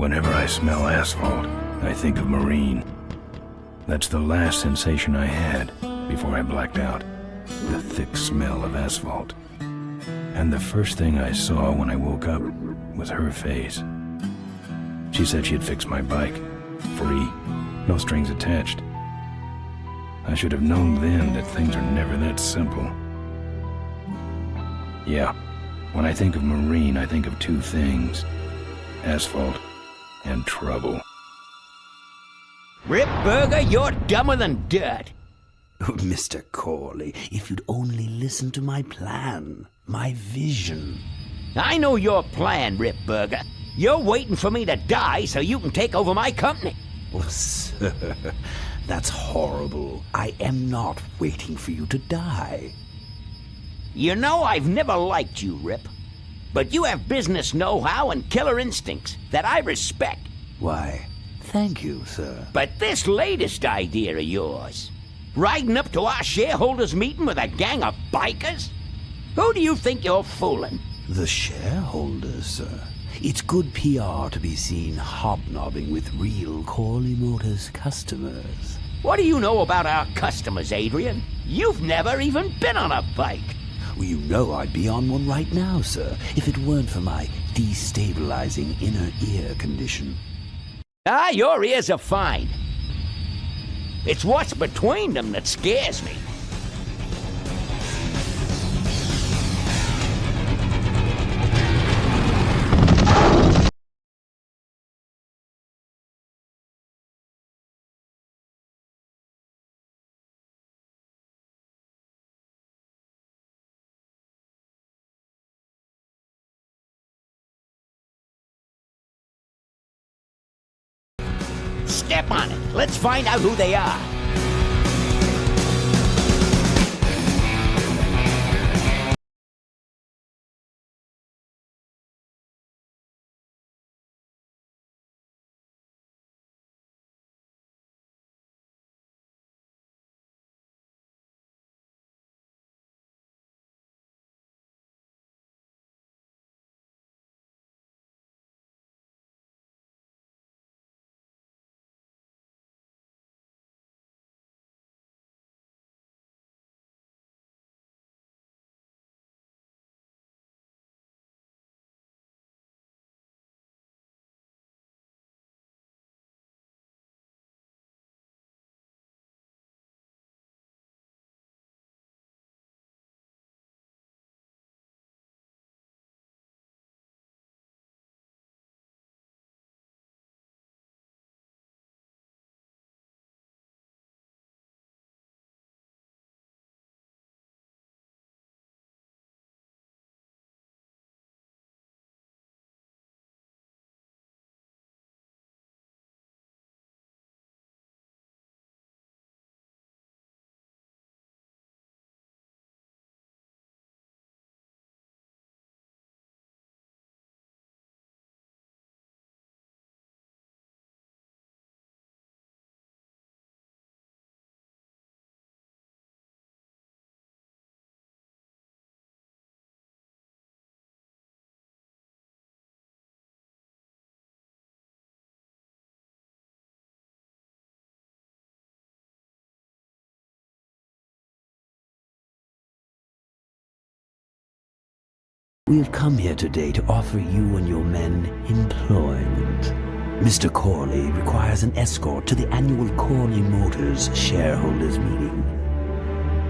Whenever I smell asphalt, I think of Maureen. That's the last sensation I had before I blacked out. The thick smell of asphalt. And the first thing I saw when I woke up was her face. She said she'd fix my bike. Free. No strings attached. I should have known then that things are never that simple. Yeah, when I think of Maureen, I think of two things. Asphalt and trouble. Rip Burger, you're dumber than dirt. Oh, Mr. Corley, if you'd only listen to my plan, my vision. I know your plan, Rip Burger. You're waiting for me to die so you can take over my company. Oh, sir, that's horrible. I am not waiting for you to die. You know I've never liked you, Rip. But you have business know-how and killer instincts that I respect. Why, thank you, sir. But this latest idea of yours, riding up to our shareholders' meeting with a gang of bikers? Who do you think you're fooling? The shareholders, sir. It's good PR to be seen hobnobbing with real Corley Motors customers. What do you know about our customers, Adrian? You've never even been on a bike. Well, you know I'd be on one right now, sir, if it weren't for my destabilizing inner ear condition. Ah, your ears are fine. It's what's between them that scares me. Step on it. Let's find out who they are. We have come here today to offer you and your men employment. Mr. Corley requires an escort to the annual Corley Motors shareholders meeting.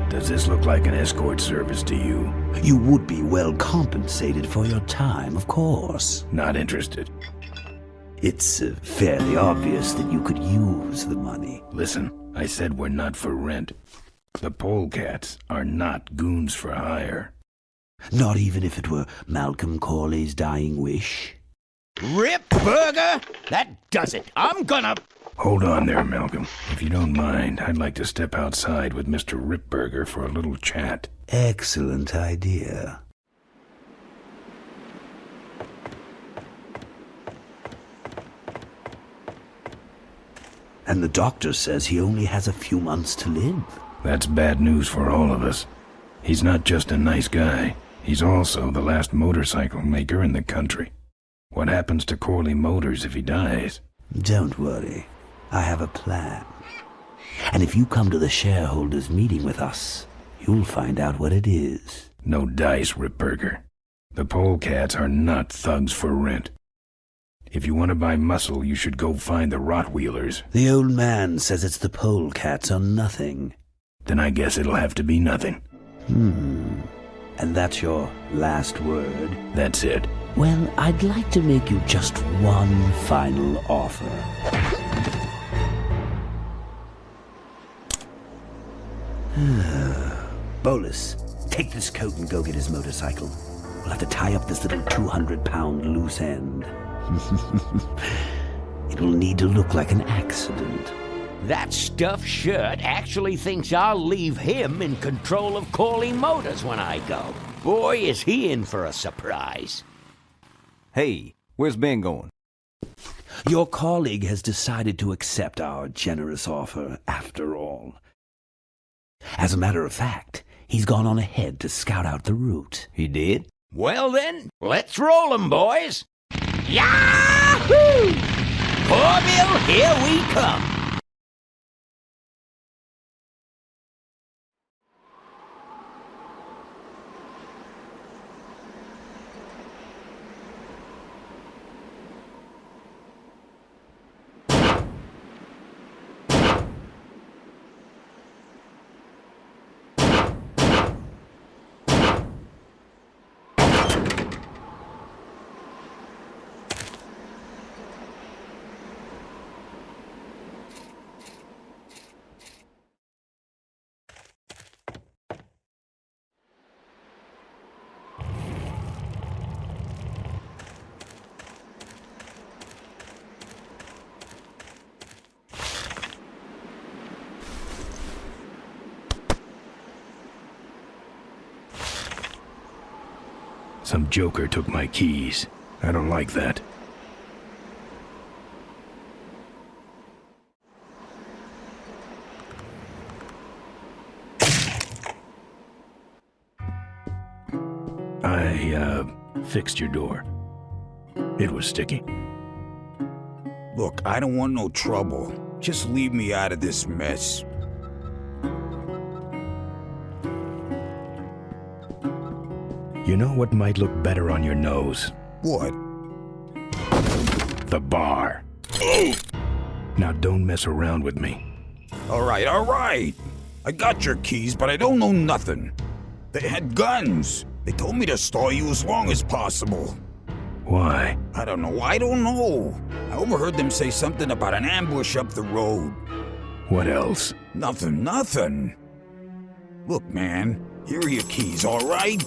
Does this look like an escort service to you? You would be well compensated for your time, of course. Not interested. It's fairly obvious that you could use the money. Listen, I said we're not for rent. The Polecats are not goons for hire. Not even if it were Malcolm Corley's dying wish? Rip Burger? That does it. I'm gonna... Hold on there, Malcolm. If you don't mind, I'd like to step outside with Mr. Ripburger for a little chat. Excellent idea. And the doctor says he only has a few months to live. That's bad news for all of us. He's not just a nice guy. He's also the last motorcycle maker in the country. What happens to Corley Motors if he dies? Don't worry. I have a plan. And if you come to the shareholders' meeting with us, you'll find out what it is. No dice, Ripburger. The Polecats are not thugs for rent. If you want to buy muscle, you should go find the Rottweilers. The old man says it's the Polecats or nothing. Then I guess it'll have to be nothing. And that's your last word? That's it. Well, I'd like to make you just one final offer. Bolus, take this coat and go get his motorcycle. We'll have to tie up this little 200-pound loose end. It'll need to look like an accident. That stuffed shirt actually thinks I'll leave him in control of Corley Motors when I go. Boy, is he in for a surprise. Hey, where's Ben going? Your colleague has decided to accept our generous offer after all. As a matter of fact, he's gone on ahead to scout out the route. He did? Well then, let's roll 'em, boys. Yahoo! Corville, here we come. Some joker took my keys. I don't like that. I fixed your door. It was sticky. Look, I don't want no trouble. Just leave me out of this mess. You know what might look better on your nose? What? The bar. Oh! Now don't mess around with me. All right. I got your keys, but I don't know nothing. They had guns. They told me to stall you as long as possible. Why? I don't know. I overheard them say something about an ambush up the road. What else? Nothing. Look, man, here are your keys, all right?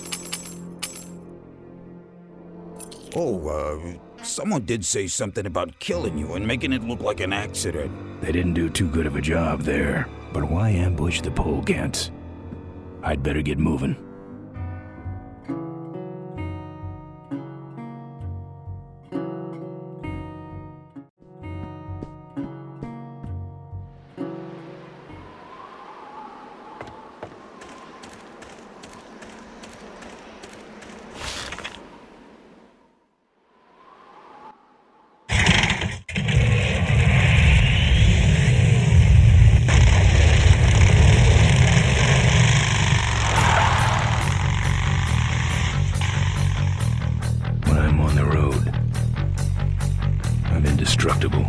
Oh, someone did say something about killing you and making it look like an accident. They didn't do too good of a job there. But why ambush the Polecats? I'd better get moving. Indestructible.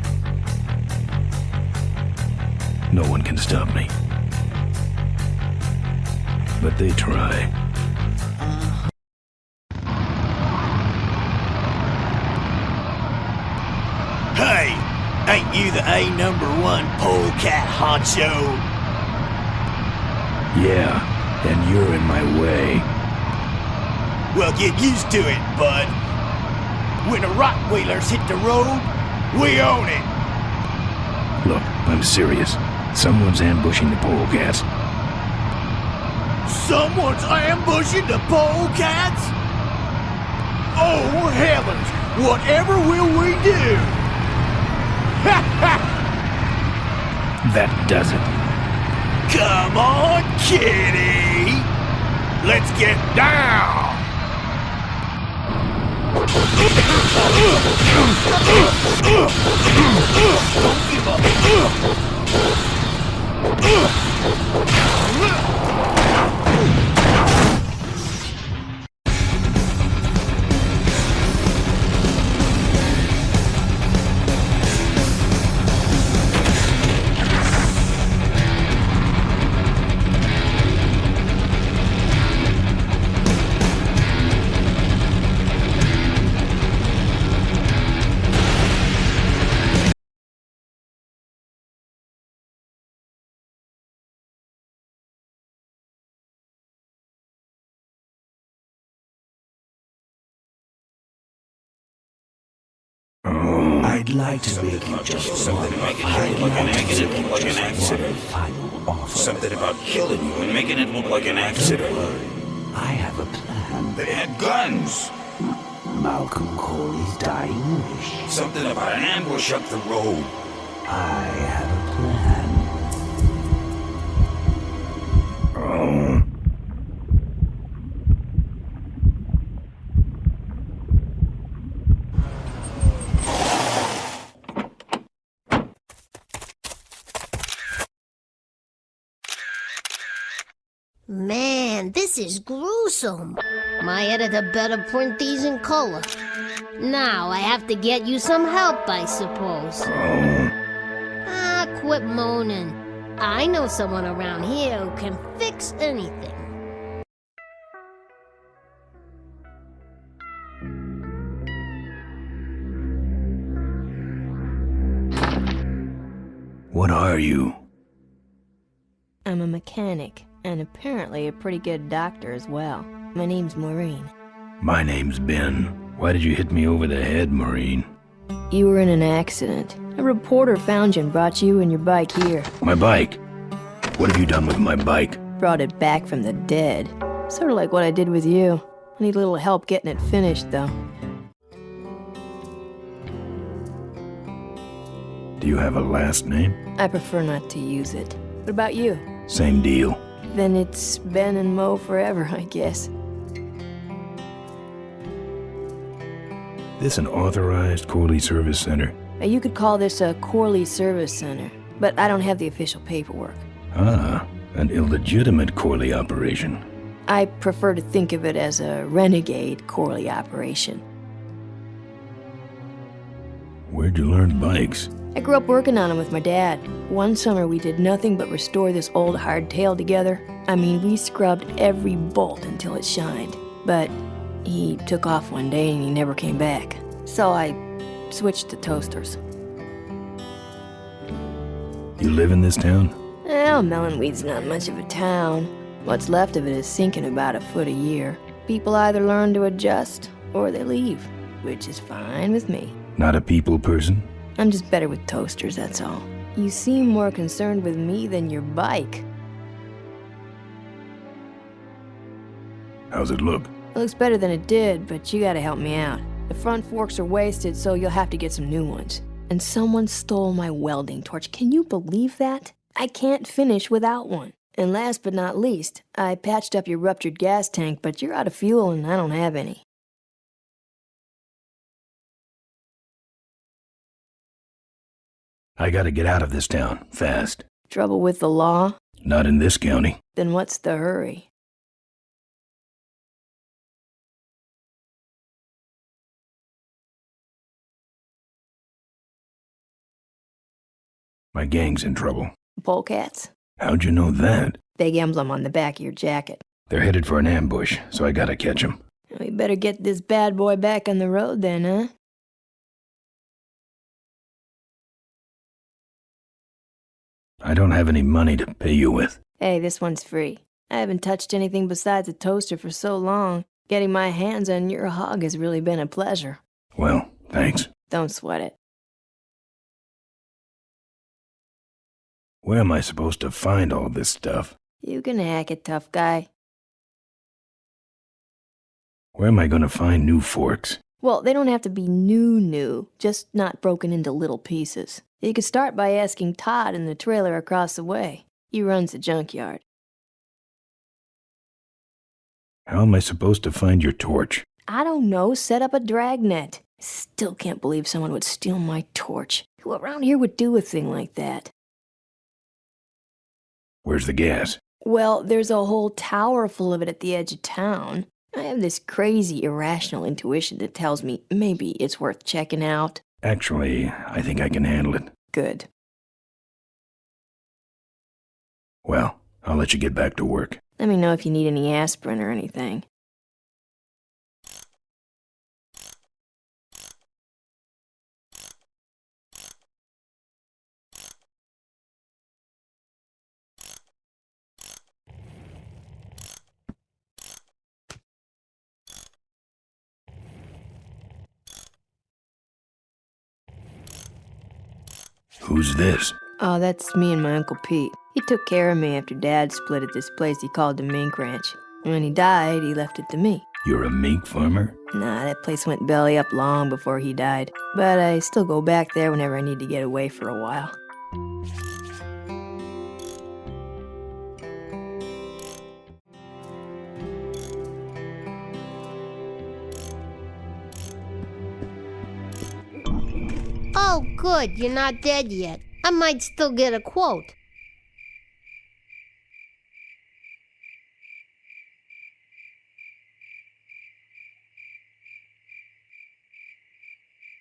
No one can stop me. But they try. Hey, ain't you the A#1 polecat honcho? Yeah, and you're in my way. Well, get used to it, bud. When the Rottweilers hit the road, we own it. Look, I'm serious. Someone's ambushing the Polecats. Someone's ambushing the Polecats? Oh, heavens! Whatever will we do? Ha ha! That does it. Come on, kitty! Let's get down! I'd like to make you just Something about making it look like an accident. final offer. Something about killing you and making it look like an accident. I have a plan. They had guns. Malcolm Corley's dying wish. Something about an ambush up the road. I have a plan. Oh. Man, this is gruesome. My editor better print these in color. Now I have to get you some help, I suppose. Ah, quit moaning. I know someone around here who can fix anything. What are you? I'm a mechanic, and apparently a pretty good doctor as well. My name's Maureen. My name's Ben. Why did you hit me over the head, Maureen? You were in an accident. A reporter found you and brought you and your bike here. My bike? What have you done with my bike? Brought it back from the dead. Sort of like what I did with you. I need a little help getting it finished, though. Do you have a last name? I prefer not to use it. What about you? Same deal. Then it's Ben and Mo forever, I guess. This an authorized Corley Service Center? You could call this a Corley Service Center, but I don't have the official paperwork. Ah, an illegitimate Corley operation. I prefer to think of it as a renegade Corley operation. Where'd you learn bikes? I grew up working on them with my dad. One summer we did nothing but restore this old hardtail together. I mean, we scrubbed every bolt until it shined. But he took off one day and he never came back. So I switched to toasters. You live in this town? Well, Melonweed's not much of a town. What's left of it is sinking about a foot a year. People either learn to adjust or they leave, which is fine with me. Not a people person? I'm just better with toasters, that's all. You seem more concerned with me than your bike. How's it look? It looks better than it did, but you gotta help me out. The front forks are wasted, so you'll have to get some new ones. And someone stole my welding torch. Can you believe that? I can't finish without one. And last but not least, I patched up your ruptured gas tank, but you're out of fuel and I don't have any. I gotta get out of this town, fast. Trouble with the law? Not in this county. Then what's the hurry? My gang's in trouble. Polecats? How'd you know that? Big emblem on the back of your jacket. They're headed for an ambush, so I gotta catch 'em. We better get this bad boy back on the road then, huh? I don't have any money to pay you with. Hey, this one's free. I haven't touched anything besides a toaster for so long. Getting my hands on your hog has really been a pleasure. Well, thanks. Don't sweat it. Where am I supposed to find all this stuff? You can hack it, tough guy. Where am I gonna find new forks? Well, they don't have to be new, just not broken into little pieces. You could start by asking Todd in the trailer across the way. He runs the junkyard. How am I supposed to find your torch? I don't know, set up a dragnet. Still can't believe someone would steal my torch. Who around here would do a thing like that? Where's the gas? Well, there's a whole tower full of it at the edge of town. I have this crazy, irrational intuition that tells me maybe it's worth checking out. Actually, I think I can handle it. Good. Well, I'll let you get back to work. Let me know if you need any aspirin or anything. Who's this? Oh, that's me and my Uncle Pete. He took care of me after Dad split at this place he called the Mink Ranch. When he died, he left it to me. You're a mink farmer? Nah, that place went belly up long before he died. But I still go back there whenever I need to get away for a while. Oh, good, you're not dead yet. I might still get a quote.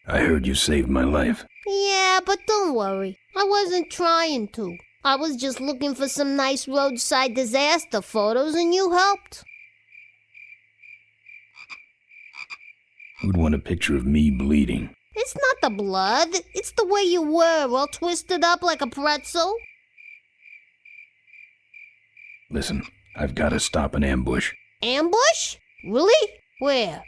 I heard you saved my life. Yeah, but don't worry. I wasn't trying to. I was just looking for some nice roadside disaster photos and you helped. Who'd want a picture of me bleeding? It's not the blood. It's the way you were, all twisted up like a pretzel. Listen, I've got to stop an ambush. Ambush? Really? Where?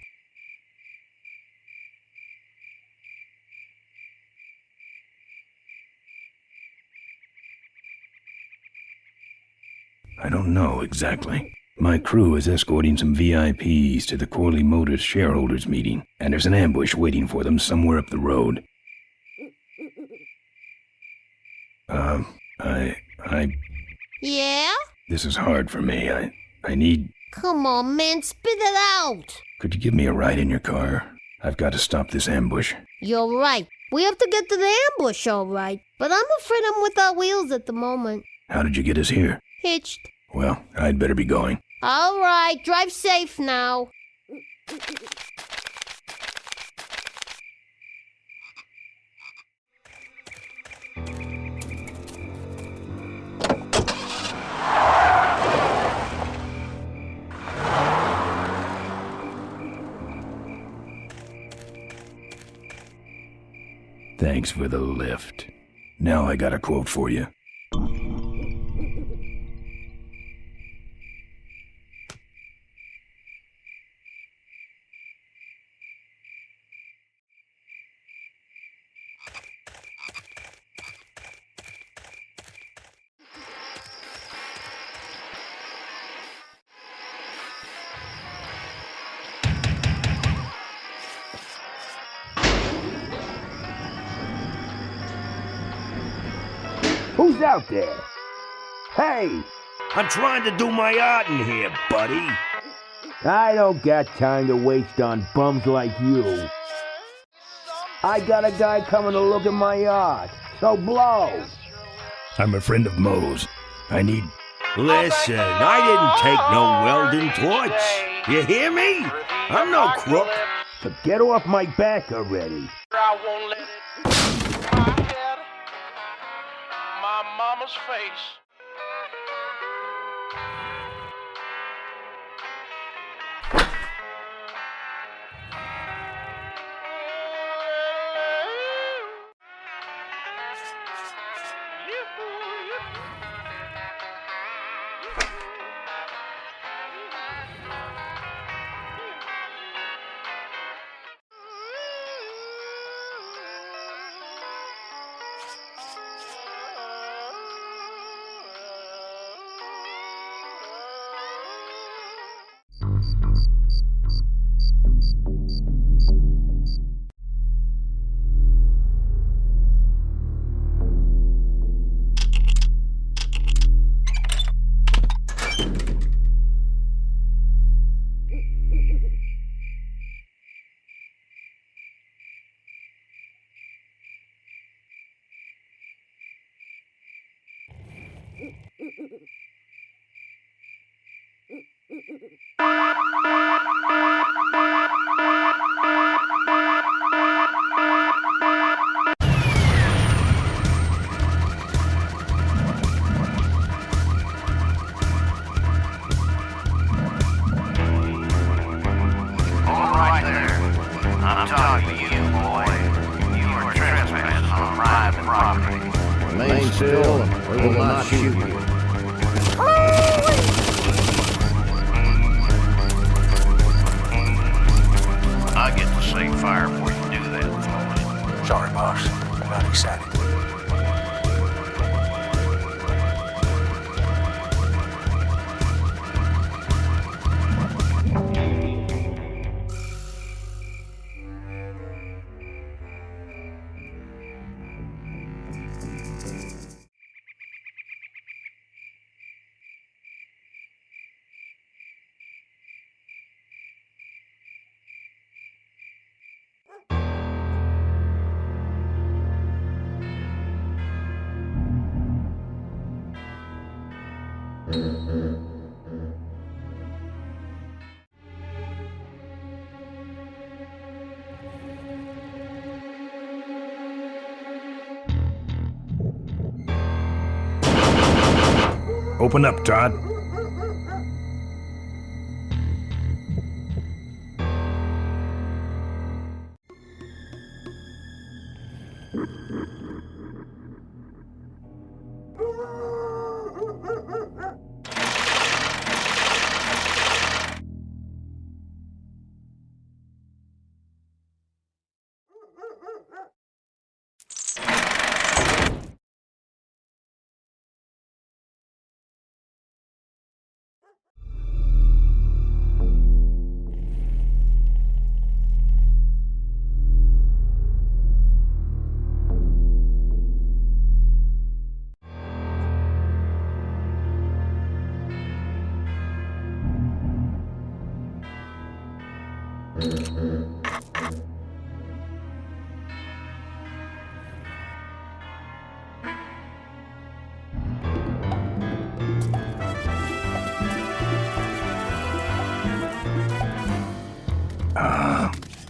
I don't know exactly. My crew is escorting some VIPs to the Corley Motors shareholders meeting, and there's an ambush waiting for them somewhere up the road. Yeah? This is hard for me. I need... Come on, man, spit it out. Could you give me a ride in your car? I've got to stop this ambush. You're right. We have to get to the ambush, all right. But I'm afraid I'm without wheels at the moment. How did you get us here? Hitched. Well, I'd better be going. All right, drive safe now. Thanks for the lift. Now I got a quote for you. Who's out there? Hey! I'm trying to do my art in here, buddy. I don't got time to waste on bums like you. I got a guy coming to look at my art, so blow. I'm a friend of Moe's. I need... Listen, I didn't take no welding torch. You hear me? I'm no crook. So get off my back already. I won't let it. I had my mama's face. I'm talking to you, boy. You are trespassing on private property. Remain still, or we will not shoot you. I get to say fire before you do that. Sorry, boss. I'm not excited. Open up, Todd.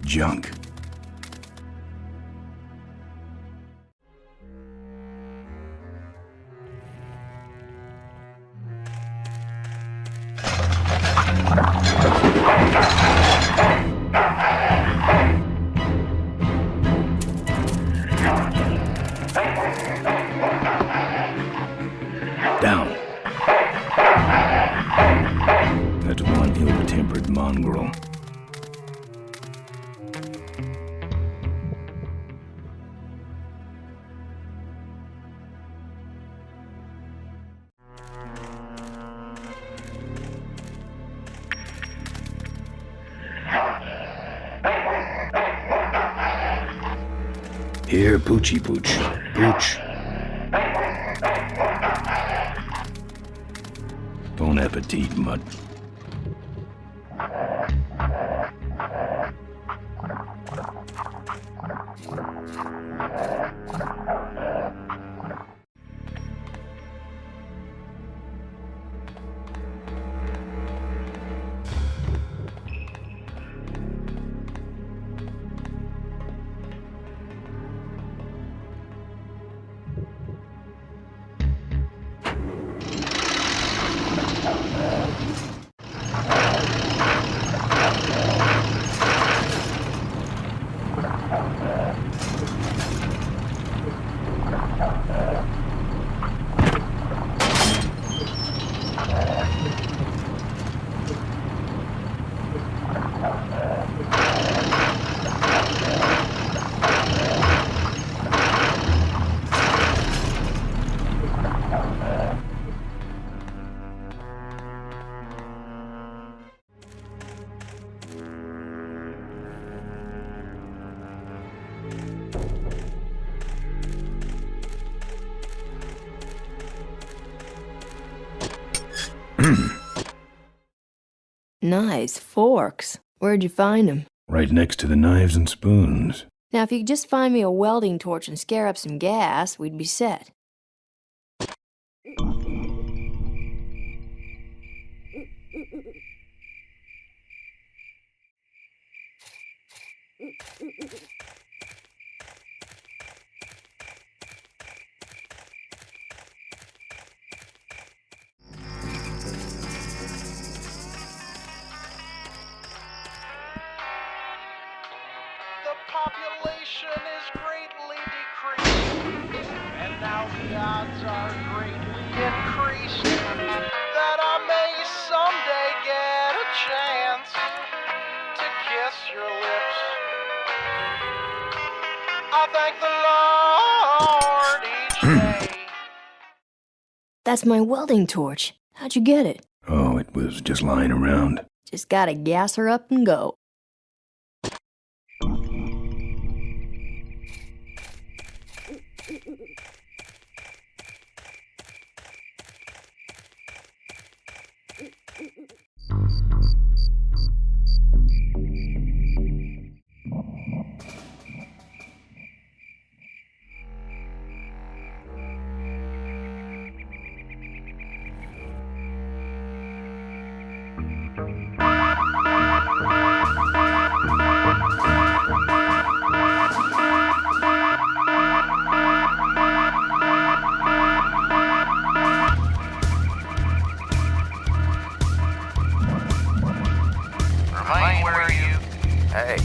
Junk. Down. That's one ill-tempered mongrel. Here, Poochie Pooch. Pooch. Bon appetit, mutt. Nice forks. Where'd you find them? Right next to the knives and spoons. Now, if you could just find me a welding torch and scare up some gas, we'd be set. The population is greatly decreased, and now the odds are greatly increased that I may someday get a chance to kiss your lips. I thank the Lord each day. That's my welding torch. How'd you get it? Oh, it was just lying around. Just gotta gas her up and go. Remain where you... Hey,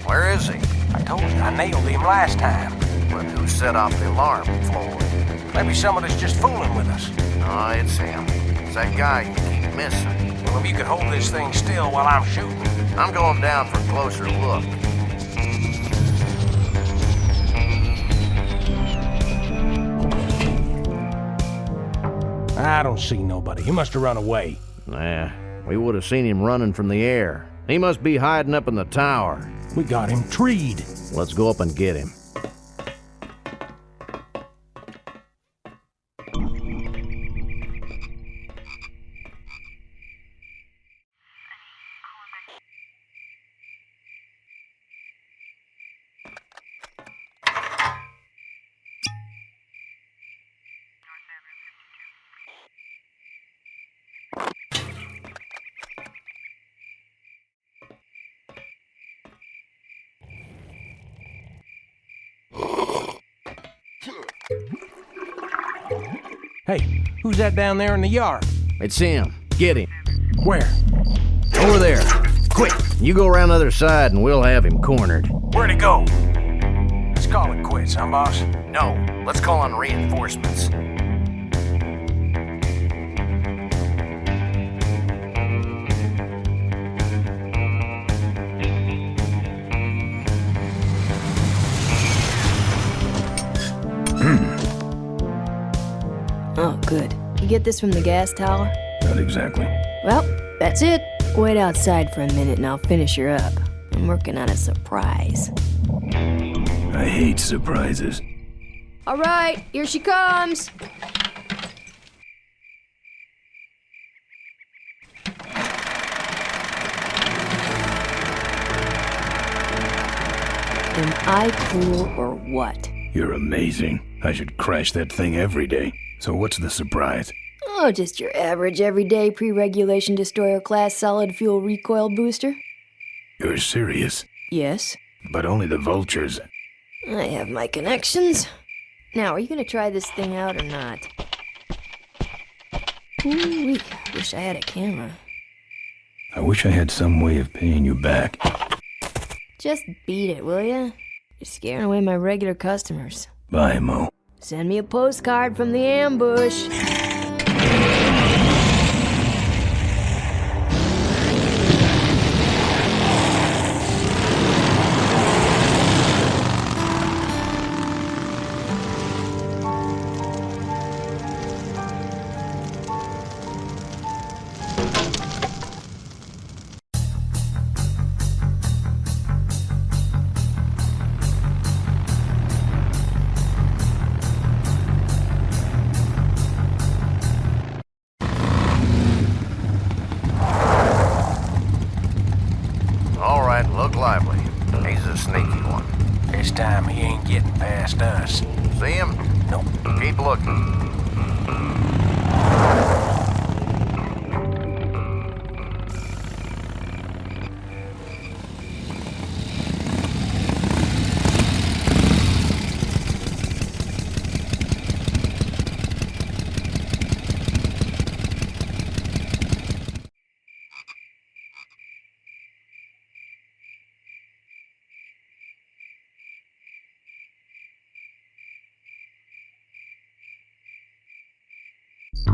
where is he? I told you I nailed him last time. But who set off the alarm, Floyd? Maybe somebody's just fooling with us. No, it's him. It's that guy you keep missing. Well, if you could hold this thing still while I'm shooting. I'm going down for a closer look. I don't see nobody. He must have run away. Nah, we would have seen him running from the air. He must be hiding up in the tower. We got him treed. Let's go up and get him. Hey, who's that down there in the yard? It's him. Get him. Where? Over there. Quick, you go around the other side and we'll have him cornered. Where'd he go? Let's call it quits, huh, boss? No, let's call on reinforcements. Oh, good. You get this from the gas tower? Not exactly. Well, that's it. Wait outside for a minute and I'll finish her up. I'm working on a surprise. I hate surprises. All right, here she comes. Am I cool or what? You're amazing. I should crash that thing every day. So what's the surprise? Oh, just your average everyday pre-regulation destroyer class solid fuel recoil booster. You're serious? Yes. But only the vultures. I have my connections. Now, are you gonna try this thing out or not? Ooh, wish I had a camera. I wish I had some way of paying you back. Just beat it, will ya? You're scaring away my regular customers. Bye, Mo. Send me a postcard from the ambush. Look lively. He's a sneaky one. This time he ain't getting past us. See him? Nope. Keep looking.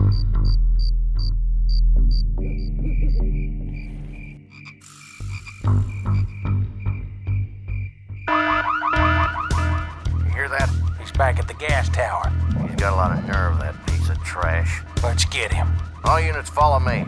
You hear that? He's back at the gas tower. He's got a lot of nerve, that piece of trash. Let's get him. All units follow me.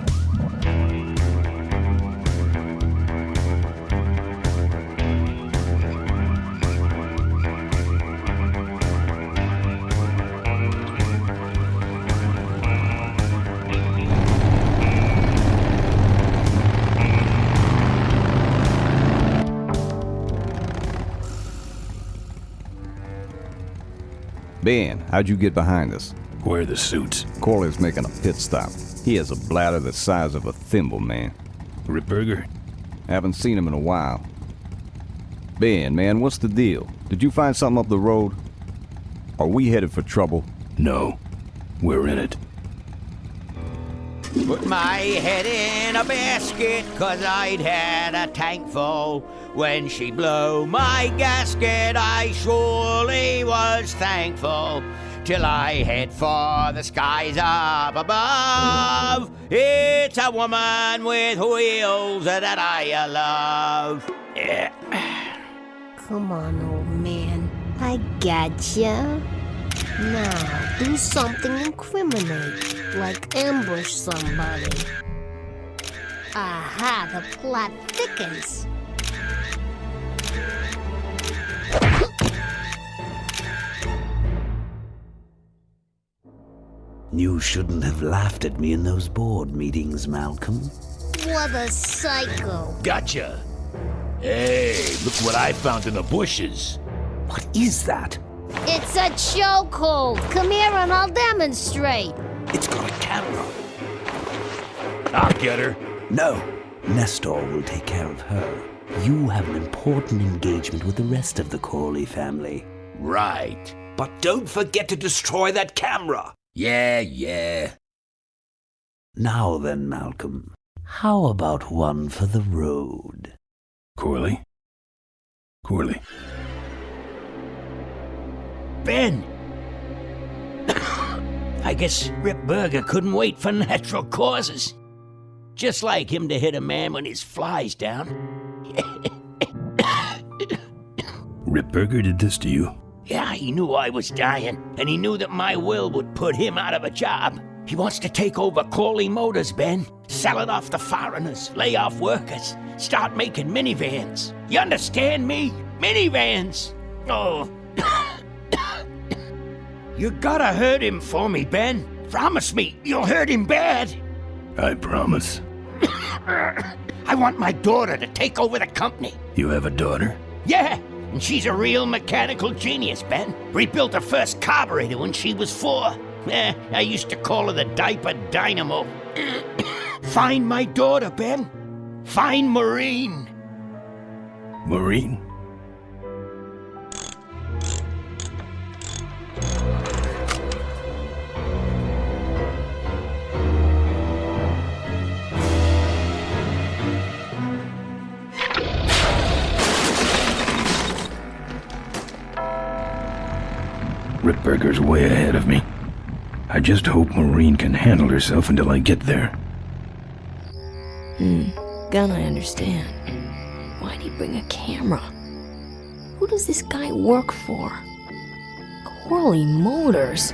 Ben, how'd you get behind us? Where are the suits? Corley's making a pit stop. He has a bladder the size of a thimble, man. Ripburger? Haven't seen him in a while. Ben, man, what's the deal? Did you find something up the road? Are we headed for trouble? No. We're in it. Put my head in a basket, 'cause I'd had a tank full. When she blew my gasket, I surely was thankful. Till I head for the skies up above. It's a woman with wheels that I love. Yeah. Come on, old man. I gotcha. Now, do something incriminating, like ambush somebody. Aha, the plot thickens. You shouldn't have laughed at me in those board meetings, Malcolm. What a psycho. Gotcha. Hey, look what I found in the bushes. What is that? It's a chokehold. Come here and I'll demonstrate. It's got a camera. I'll get her. No, Nestor will take care of her. You have an important engagement with the rest of the Corley family. Right. But don't forget to destroy that camera. Yeah. Now then, Malcolm, how about one for the road? Corley? Ben! I guess Rip Burger couldn't wait for natural causes. Just like him to hit a man when his fly's down. Ripburger did this to you? Yeah, he knew I was dying, and he knew that my will would put him out of a job. He wants to take over Corley Motors, Ben. Sell it off to foreigners, lay off workers, start making minivans. You understand me? Minivans! Oh. You gotta hurt him for me, Ben. Promise me you'll hurt him bad. I promise. I want my daughter to take over the company. You have a daughter? Yeah, and she's a real mechanical genius, Ben. Rebuilt her first carburetor when she was 4. I used to call her the diaper dynamo. Find my daughter, Ben. Find Maureen. Maureen? Ripburger's way ahead of me. I just hope Maureen can handle herself until I get there. Gun, I understand. Why'd he bring a camera? Who does this guy work for? Corley Motors.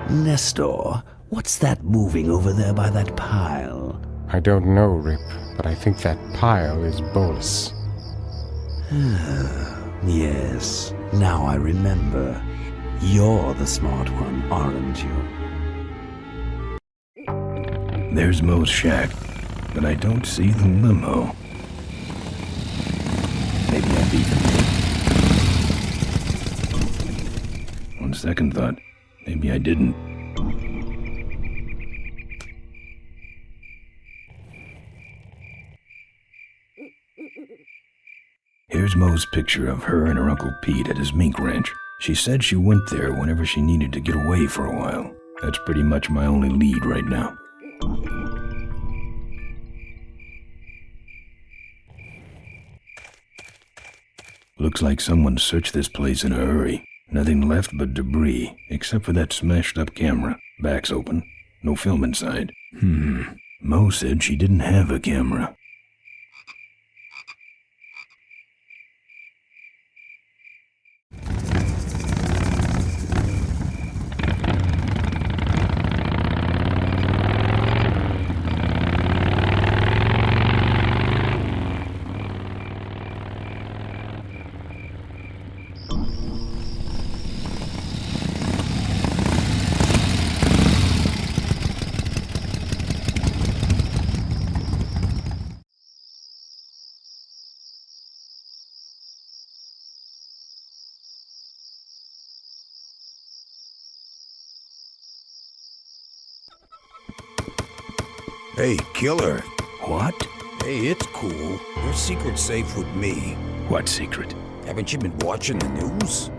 Nestor, what's that moving over there by that pile? I don't know, Rip, but I think that pile is Bolus. Yes, now I remember. You're the smart one, aren't you? There's Mo's shack, but I don't see the limo. Maybe I beat him. On second thought, maybe I didn't. Here's Mo's picture of her and her Uncle Pete at his mink ranch. She said she went there whenever she needed to get away for a while. That's pretty much my only lead right now. Looks like someone searched this place in a hurry. Nothing left but debris, except for that smashed-up camera. Back's open. No film inside. Mo said she didn't have a camera. Hey, killer. What? Hey, it's cool. Your secret's safe with me. What secret? Haven't you been watching the news?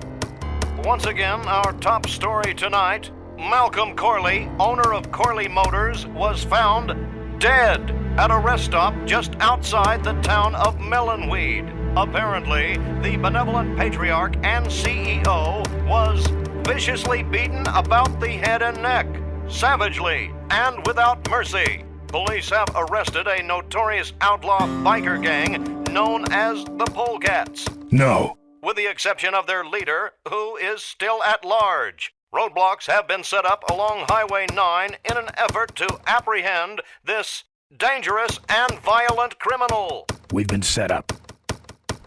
Once again, our top story tonight. Malcolm Corley, owner of Corley Motors, was found dead at a rest stop just outside the town of Melonweed. Apparently, the benevolent patriarch and CEO was viciously beaten about the head and neck, savagely and without mercy. Police have arrested a notorious outlaw biker gang known as the Polecats. No. With the exception of their leader, who is still at large. Roadblocks have been set up along Highway 9 in an effort to apprehend this dangerous and violent criminal. We've been set up.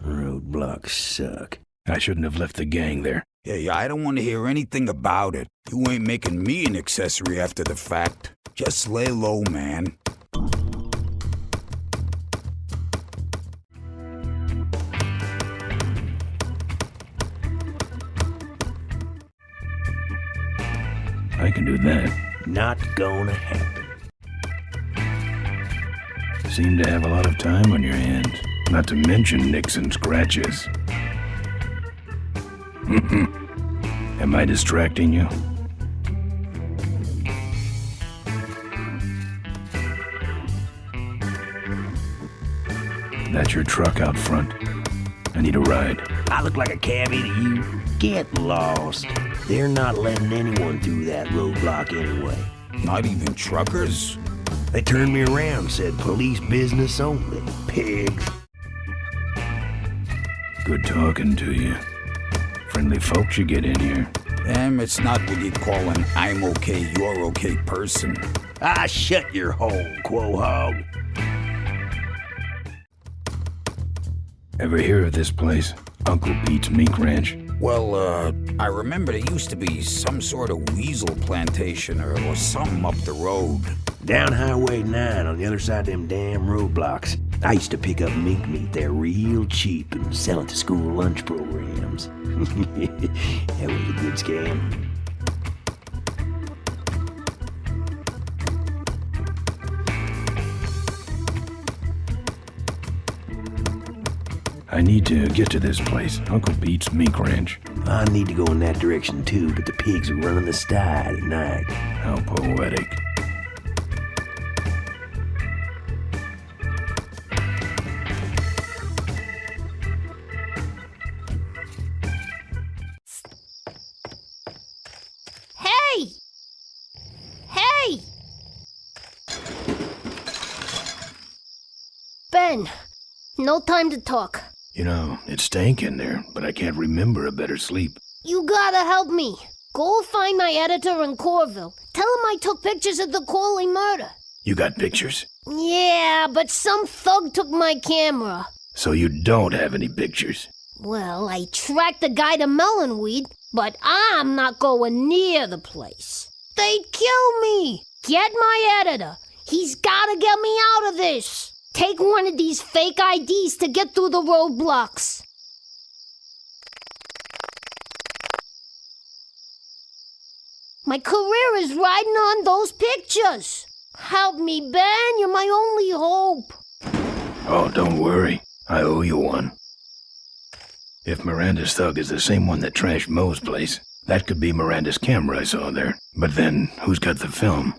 Roadblocks suck. I shouldn't have left the gang there. Yeah, I don't want to hear anything about it. You ain't making me an accessory after the fact. Just lay low, man. I can do that. Not gonna happen. Seem to have a lot of time on your hands. Not to mention nicks and scratches. Am I distracting you? That's your truck out front. I need a ride. I look like a cabbie to you? Get lost. They're not letting anyone through that roadblock anyway. Not even truckers? They turned me around, said police business only. Pigs. Good talking to you. Friendly folks you get in here. It's not what you'd call an I'm okay, you're okay person. Ah, shut your hole, quahog. Ever hear of this place? Uncle Pete's Mink Ranch? Well, I remember there used to be some sort of weasel plantation or something up the road. Down Highway 9 on the other side of them damn roadblocks. I used to pick up mink meat there real cheap and sell it to school lunch programs. That was a good scam. I need to get to this place, Uncle Pete's Mink Ranch. I need to go in that direction too, but the pigs are running the sty at night. How poetic. Hey! Hey! Ben, no time to talk. You know, it stank in there, but I can't remember a better sleep. You gotta help me. Go find my editor in Corville. Tell him I took pictures of the Corley murder. You got pictures? Yeah, but some thug took my camera. So you don't have any pictures? Well, I tracked the guy to Melonweed, but I'm not going near the place. They'd kill me. Get my editor. He's gotta get me out of this. Take one of these fake IDs to get through the roadblocks. My career is riding on those pictures. Help me, Ben. You're my only hope. Oh, don't worry. I owe you one. If Miranda's thug is the same one that trashed Moe's place, that could be Miranda's camera I saw there. But then, who's got the film?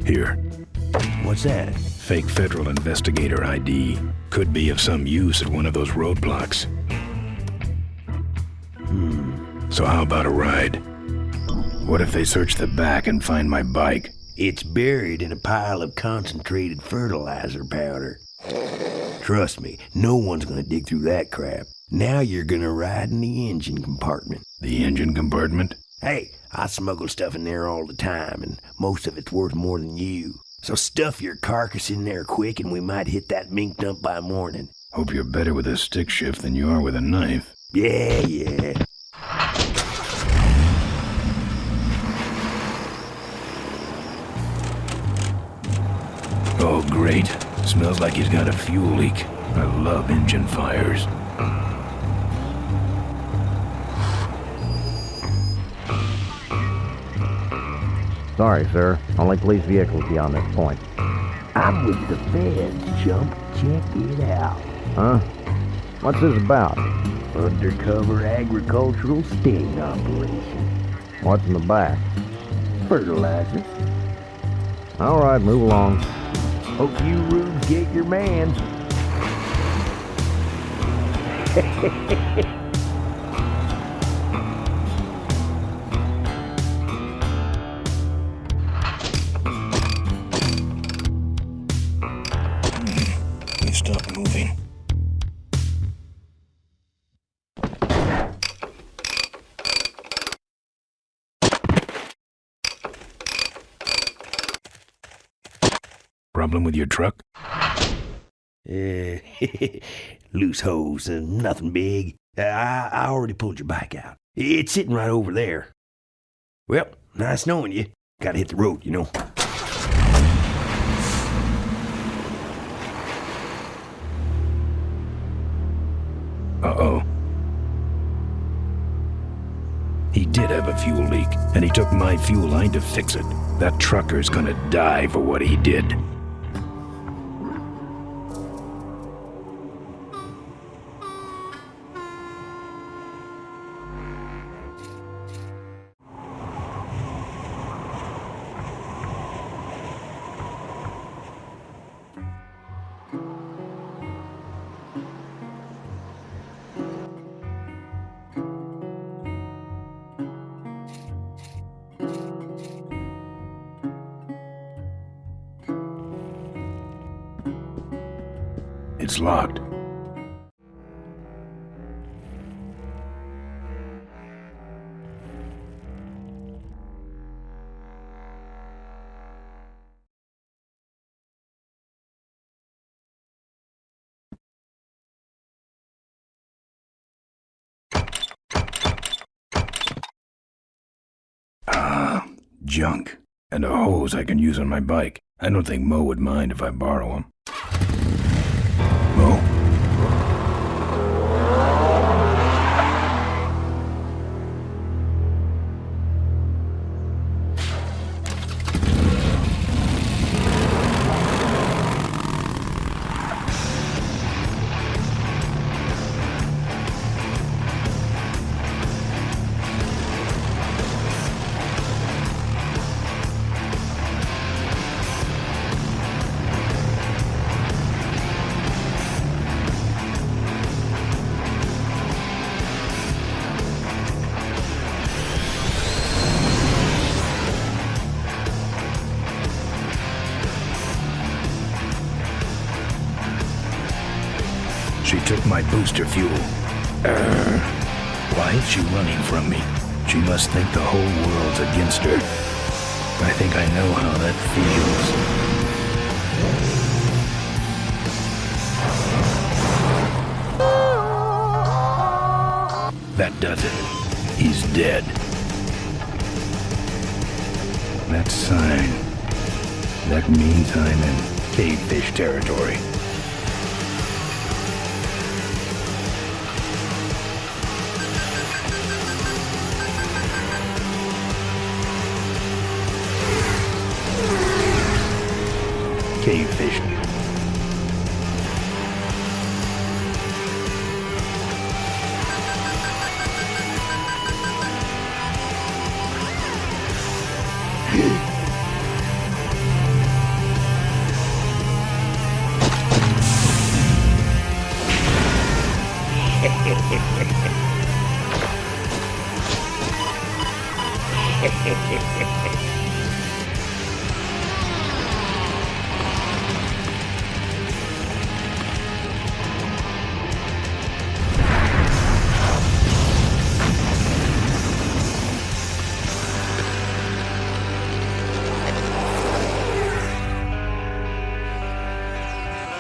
Here. What's that? Fake federal investigator ID. Could be of some use at one of those roadblocks. So how about a ride? What if they search the back and find my bike? It's buried in a pile of concentrated fertilizer powder. Trust me, no one's gonna dig through that crap. Now you're gonna ride in the engine compartment. The engine compartment? Hey, I smuggle stuff in there all the time, and most of it's worth more than you. So stuff your carcass in there quick, and we might hit that mink dump by morning. Hope you're better with a stick shift than you are with a knife. Yeah. Oh, great. Smells like he's got a fuel leak. I love engine fires. Sorry, sir. Only police vehicles beyond this point. I'm with the feds, chump. Check it out. Huh? What's this about? Undercover agricultural sting operation. What's in the back? Fertilizer. All right, move along. Hope you rubes get your man. Stop moving. Problem with your truck? Loose hose, nothing big. I already pulled your bike out. It's sitting right over there. Well, nice knowing you. Gotta hit the road, you know. Uh-oh. He did have a fuel leak, and he took my fuel line to fix it. That trucker's gonna die for what he did. It's locked. Junk. And a hose I can use on my bike. I don't think Mo would mind if I borrow him. Mo? She took my booster fuel. Why is she running from me? She must think the whole world's against her. I think I know how that feels. That does it. He's dead. That sign. That means I'm in cavefish territory. Cavefish.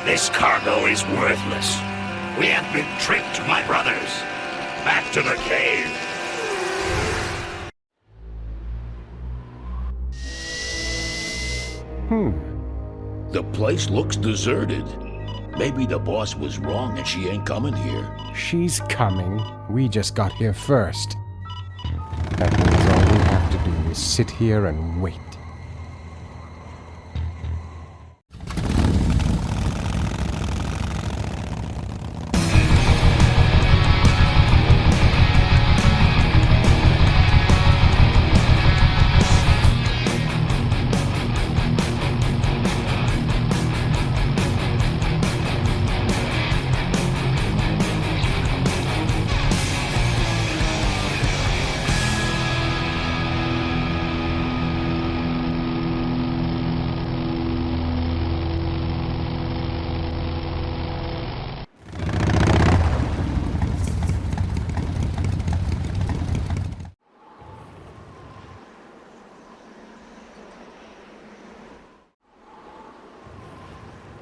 This cargo is worthless. We have been tricked, my brothers. Back to the cave. The place looks deserted. Maybe the boss was wrong and she ain't coming here. She's coming. We just got here first. That means all we have to do is sit here and wait.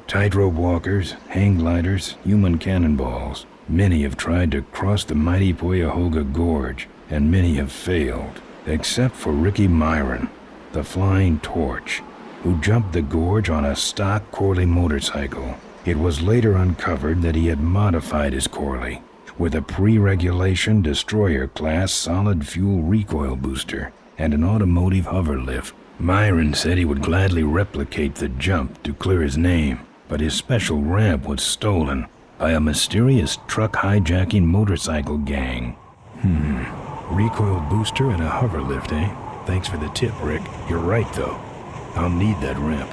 Tightrope walkers, hang gliders, human cannonballs. Many have tried to cross the mighty Cuyahoga Gorge, and many have failed, except for Ricky Myron, the Flying Torch, who jumped the gorge on a stock Corley motorcycle. It was later uncovered that he had modified his Corley with a pre-regulation destroyer-class solid-fuel recoil booster and an automotive hover lift. Myron said he would gladly replicate the jump to clear his name, but his special ramp was stolen by a mysterious truck hijacking motorcycle gang. Recoil booster and a hover lift, eh? Thanks for the tip, Rick. You're right, though. I'll need that ramp.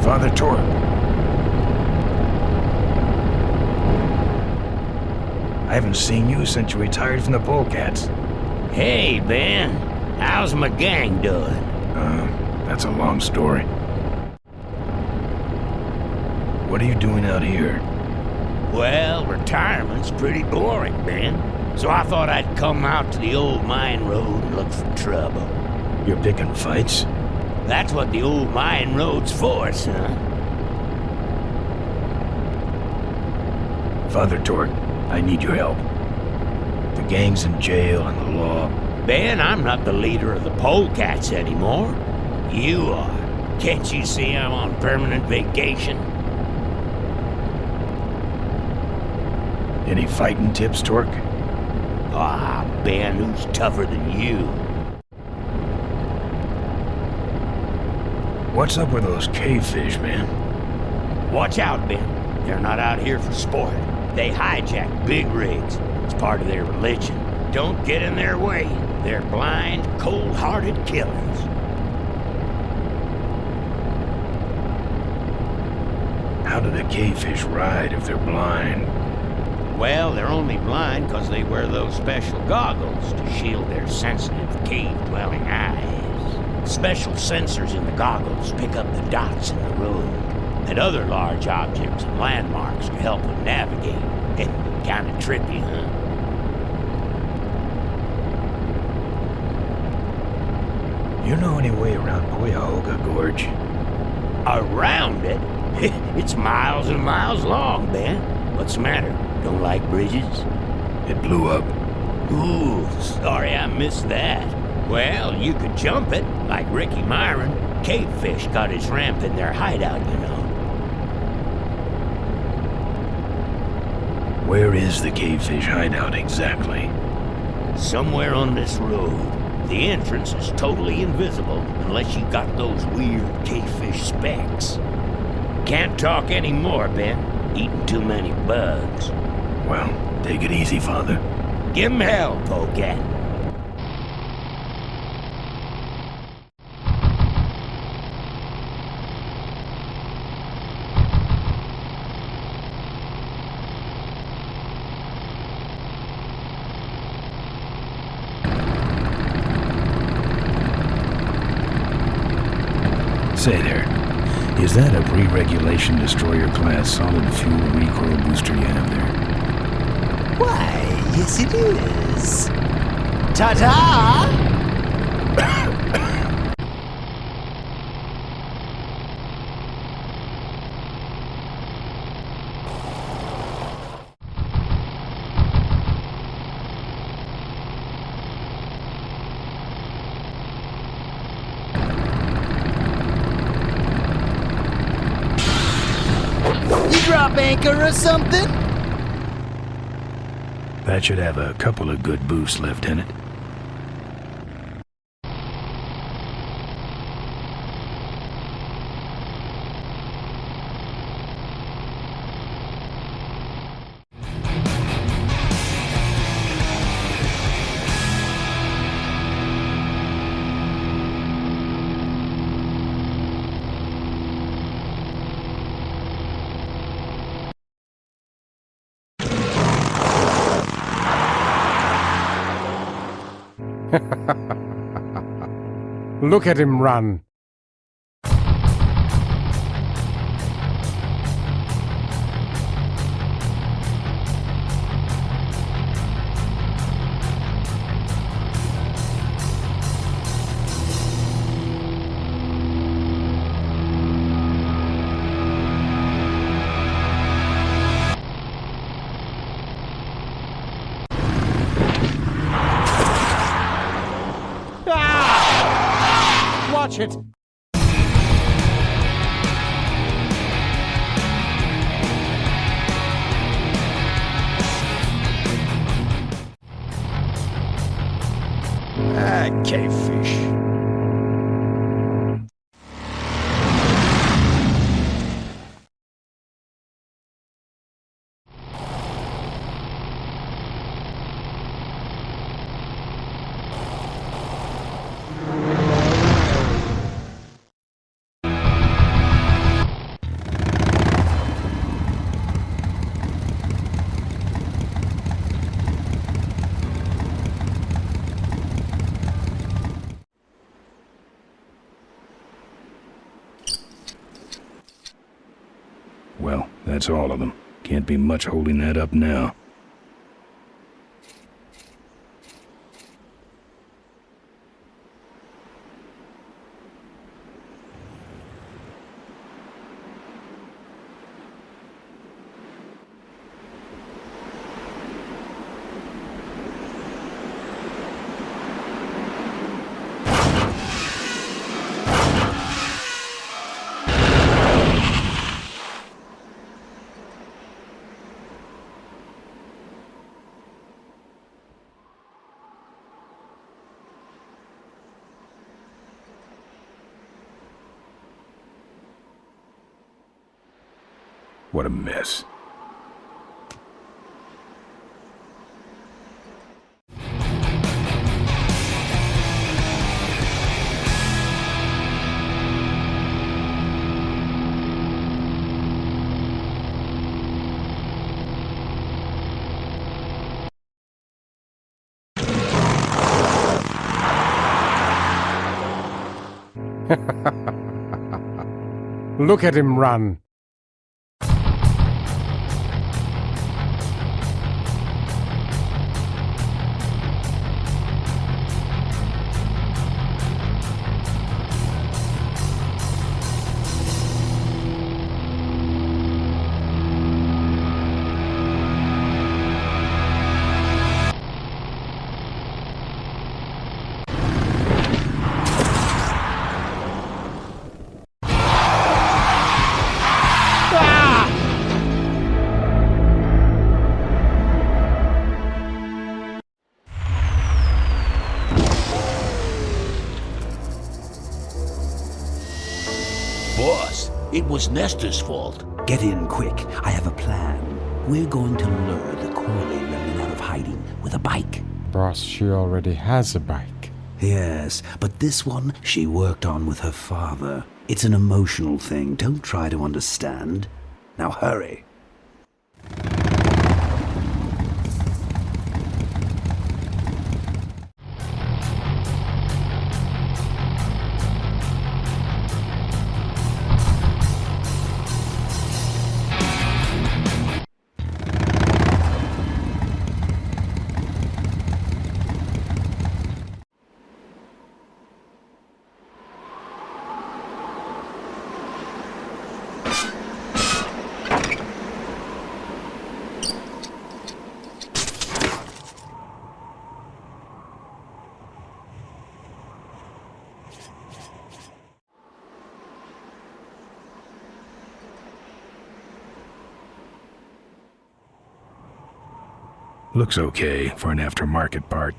Father Torque. I haven't seen you since you retired from the Polecats. Hey, Ben. How's my gang doing? That's a long story. What are you doing out here? Well, retirement's pretty boring, Ben. So I thought I'd come out to the old mine road and look for trouble. You're picking fights? That's what the old mine road's for, son. Father Torque, I need your help. The gang's in jail and the law. Ben, I'm not the leader of the Polecats anymore. You are. Can't you see I'm on permanent vacation? Any fighting tips, Torque? Ah, Ben, who's tougher than you? What's up with those cavefish, man? Watch out, Ben. They're not out here for sport. They hijack big rigs. It's part of their religion. Don't get in their way. They're blind, cold-hearted killers. How do the cavefish ride if they're blind? Well, they're only blind because they wear those special goggles to shield their sensitive cave-dwelling eyes. Special sensors in the goggles pick up the dots in the road and other large objects and landmarks to help them navigate. Kinda trippy, huh? You know any way around Cuyahoga Gorge? Around it? It's miles and miles long, Ben. What's the matter? Don't like bridges? It blew up. Ooh, sorry I missed that. Well, you could jump it, like Ricky Myron. Cavefish got his ramp in their hideout, you know. Where is the cavefish hideout exactly? Somewhere on this road. The entrance is totally invisible unless you got those weird K-fish specs. Can't talk anymore, Ben. Eating too many bugs. Well, take it easy, Father. Give him hell, Polecat. Say there, is that a pre-regulation destroyer-class solid fuel recoil booster you have there? Why, yes it is. Ta-ta! Drop anchor or something? That should have a couple of good boosts left in it. Look at him run. Watch it! K-fish. Well, that's all of them. Can't be much holding that up now. What a mess. Look at him run. It was Nestor's fault. Get in quick. I have a plan. We're going to lure the Corley remnant out of hiding with a bike. Boss, she already has a bike. Yes, but this one she worked on with her father. It's an emotional thing. Don't try to understand. Now hurry. Looks okay for an aftermarket part.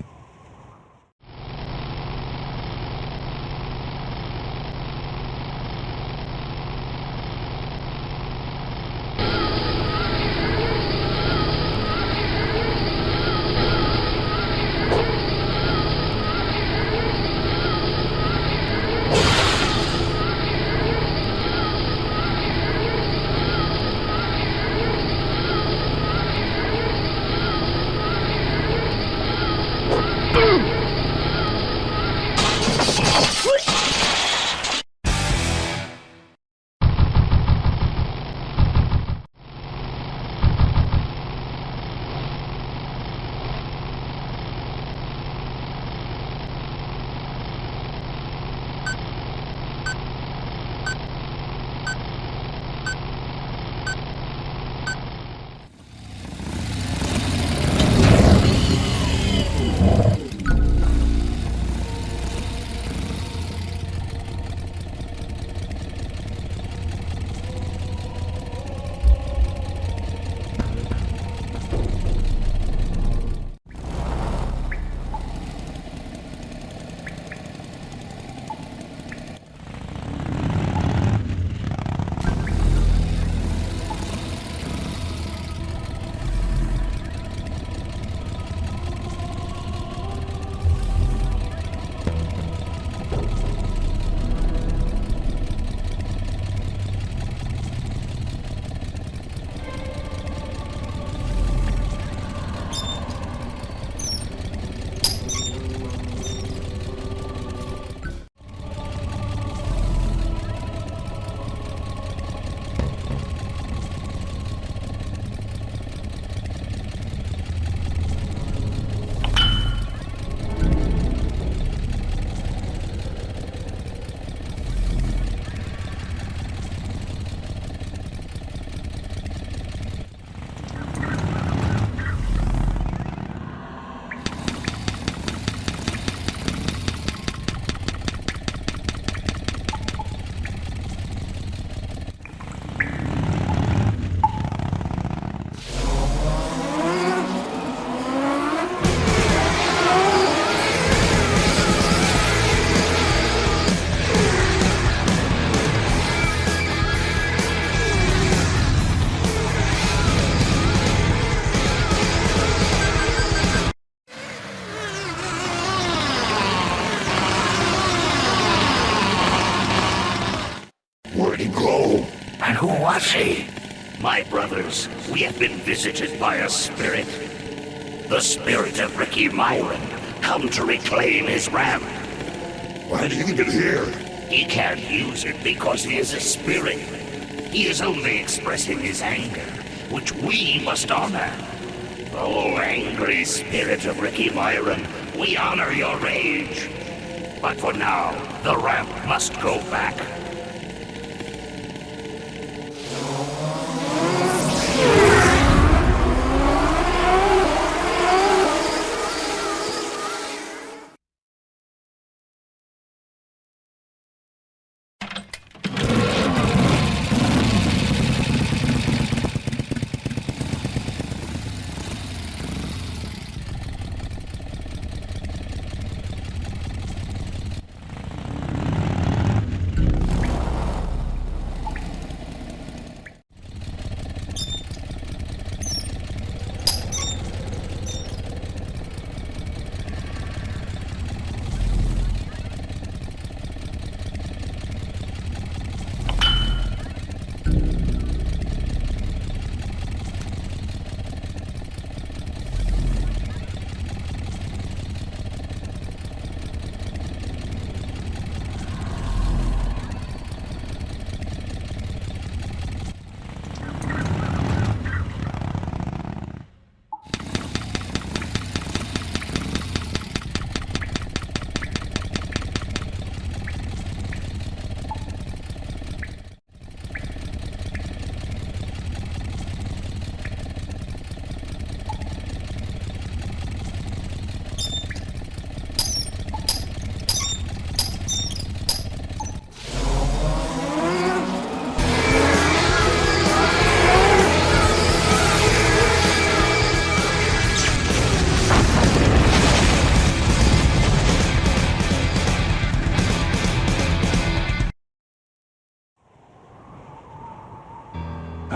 My brothers, we have been visited by a spirit. The spirit of Ricky Myron, come to reclaim his ramp. Why do you leave it here? He can't use it because he is a spirit. He is only expressing his anger, which we must honor. Oh, angry spirit of Ricky Myron, we honor your rage. But for now, the ramp must go back.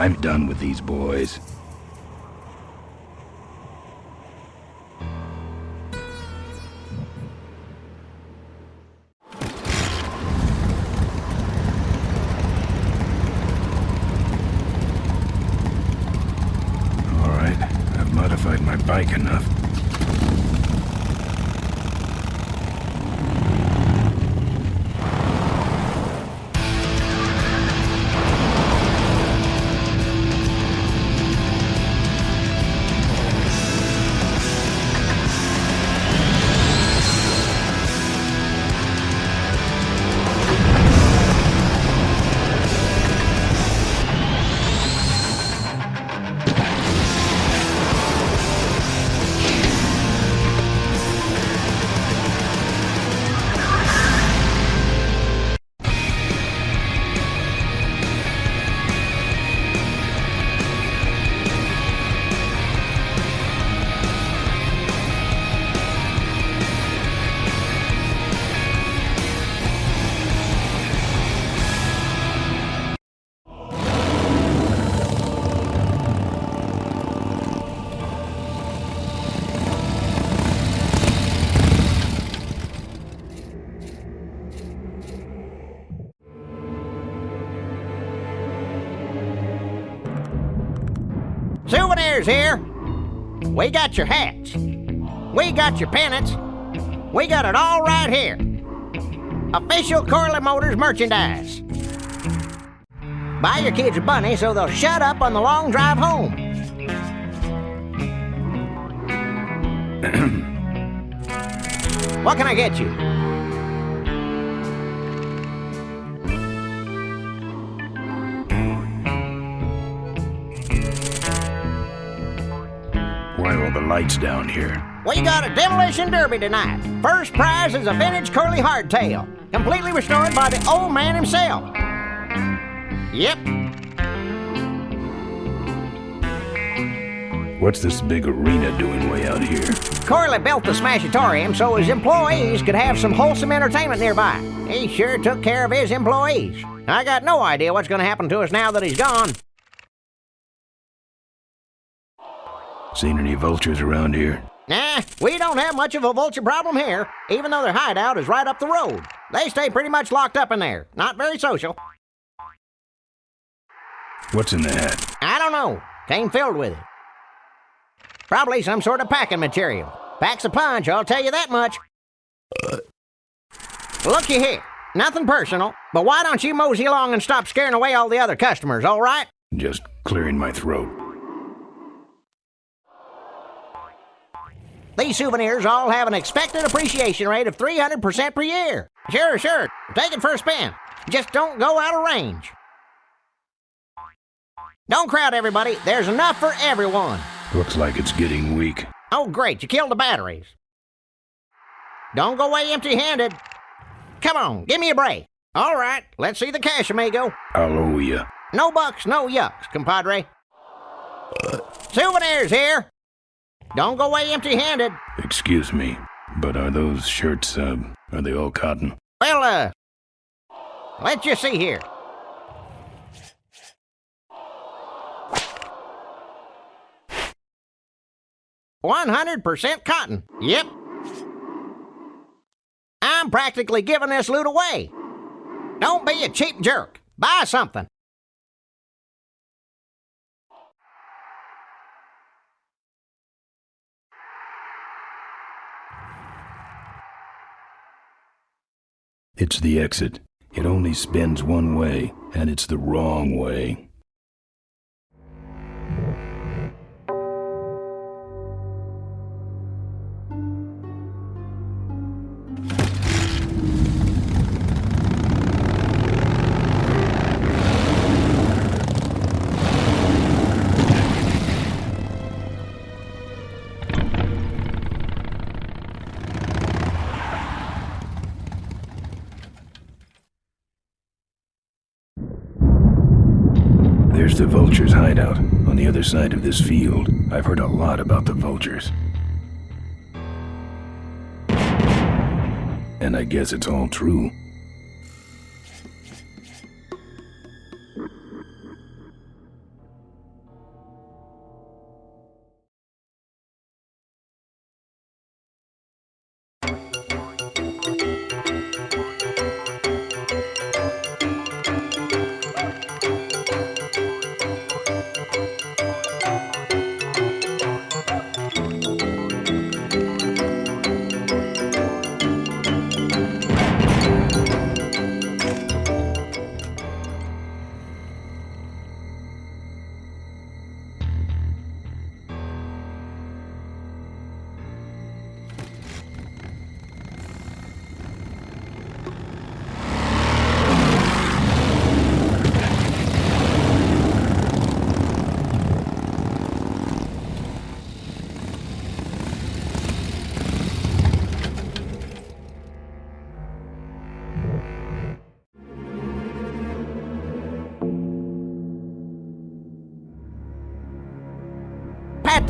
I'm done with these boys. I've modified my bike enough. Souvenirs here. We got your hats. We got your pennants. We got it all right here. Official Corley Motors merchandise. Buy your kids a bunny so they'll shut up on the long drive home. What can I get you? Why are all the lights down here? We got a demolition derby tonight. First prize is a vintage curly hardtail, completely restored by the old man himself. Yep. What's this big arena doing way out here? Corley built the Smashatorium so his employees could have some wholesome entertainment nearby. He sure took care of his employees. I got no idea what's going to happen to us now that he's gone. Seen any vultures around here? Nah, we don't have much of a vulture problem here, even though their hideout is right up the road. They stay pretty much locked up in there. Not very social. What's in the hat? I don't know. Came filled with it. Probably some sort of packing material. Packs a punch, I'll tell you that much. Looky here. Nothing personal, but why don't you mosey along and stop scaring away all the other customers, all right? Just clearing my throat. These souvenirs all have an expected appreciation rate of 300% per year. Sure. Take it for a spin. Just don't go out of range. Don't crowd everybody. There's enough for everyone. Looks like it's getting weak. Oh, great. You killed the batteries. Don't go away empty-handed. Come on, give me a break. All right, let's see the cash, amigo. I'll owe you. No bucks, no yucks, compadre. Souvenirs here. Don't go away empty-handed. Excuse me, but are those shirts, are they all cotton? Well, let's just see here. "100% cotton. Yep. I'm practically giving this loot away. Don't be a cheap jerk. Buy something." It's the exit. It only spins one way, and it's the wrong way. There's the vultures' hideout on the other side of this field. I've heard a lot about the vultures. And I guess it's all true.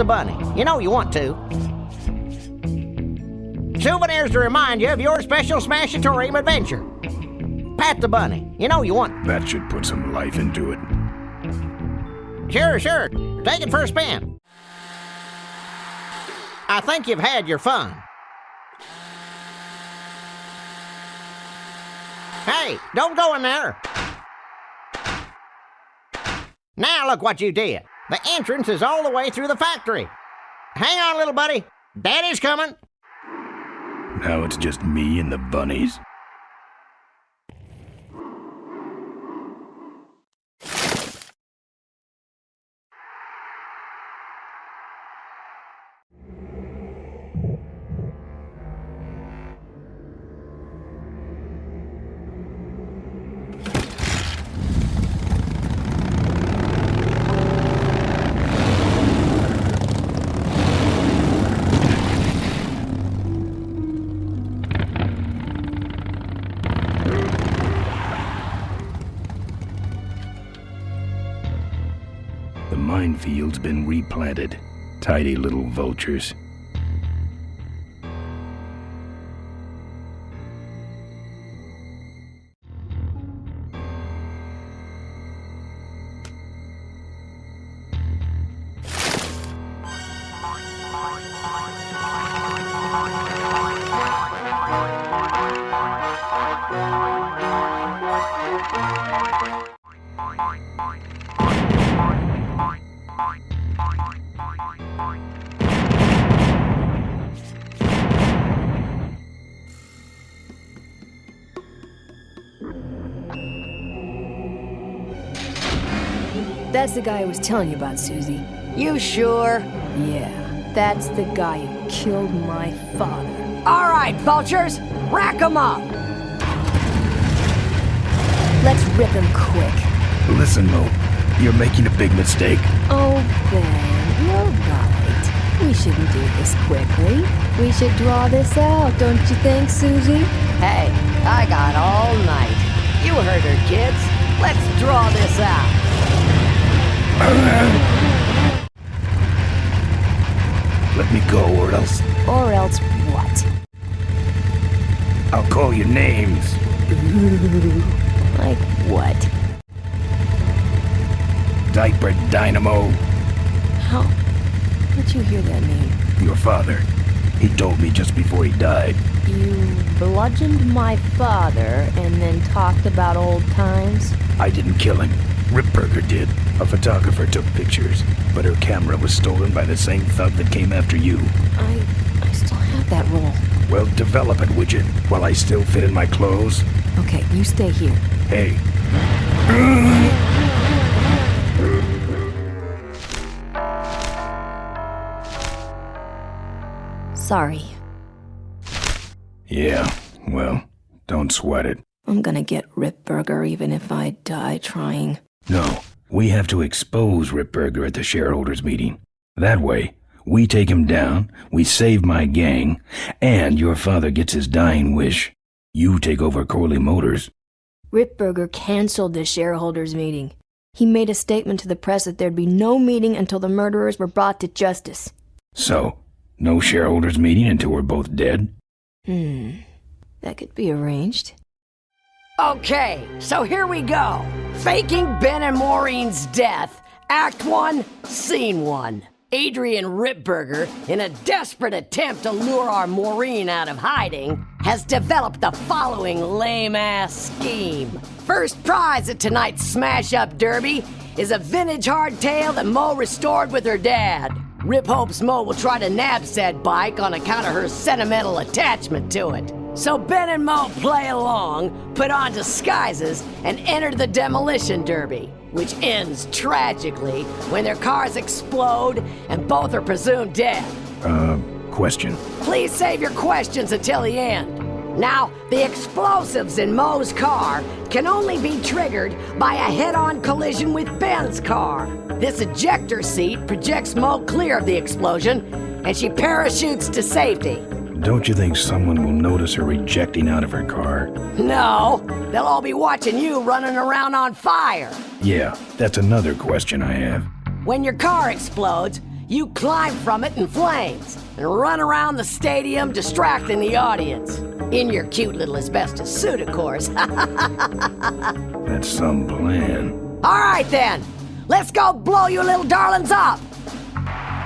the bunny. You know you want to. Souvenirs to remind you of your special Smash-atorium adventure. Pat the bunny. You know you want. That should put some life into it. Sure. Take it for a spin. I think you've had your fun. Hey, don't go in there. Now look what you did. The entrance is all the way through the factory. Hang on, little buddy. Daddy's coming. Now it's just me and the bunnies. The minefield's been replanted. Tidy little vultures. That's the guy I was telling you about, Susie. You sure? Yeah, that's the guy who killed my father. All right, vultures, rack 'em up. Let's rip him quick. Listen, Mo, you're making a big mistake. Oh, Ben, you're right. We shouldn't do this quickly. We should draw this out, don't you think, Susie? Hey, I got all night. You heard her, kids. Let's draw this out. Let me go, or else Or else what? I'll call you names. Like what? Diaper Dynamo. How? How'd you hear that name? Your father. He told me just before he died. You bludgeoned my father and then talked about old times? I didn't kill him. Ripburger did. A photographer took pictures, but her camera was stolen by the same thug that came after you. I still have that roll. Well, develop it, Widget, while I still fit in my clothes. Okay, you stay here. Hey. Sorry. Yeah, well, don't sweat it. I'm gonna get Ripburger even if I die trying. No, we have to expose Ripburger at the shareholders meeting. That way, we take him down, we save my gang, and your father gets his dying wish. You take over Corley Motors. Ripburger canceled the shareholders meeting. He made a statement to the press that there'd be no meeting until the murderers were brought to justice. So, no shareholders meeting until we're both dead? That could be arranged. Okay, so here we go. Faking Ben and Maureen's death. Act 1, Scene 1. Adrian Ripburger, in a desperate attempt to lure our Maureen out of hiding, has developed the following lame-ass scheme. First prize at tonight's smash-up derby is a vintage hardtail that Mo restored with her dad. Rip hopes Mo will try to nab said bike on account of her sentimental attachment to it. So Ben and Mo play along, put on disguises, and enter the demolition derby, which ends tragically when their cars explode and both are presumed dead. Question. Please save your questions until the end. Now, the explosives in Mo's car can only be triggered by a head-on collision with Ben's car. This ejector seat projects Mo clear of the explosion, and she parachutes to safety. Don't you think someone will notice her ejecting out of her car? No, they'll all be watching you running around on fire. Yeah, that's another question I have. When your car explodes, You climb from it in flames and run around the stadium distracting the audience. In your cute little asbestos suit, of course. That's some plan. All right, then. Let's go blow you little darlings up.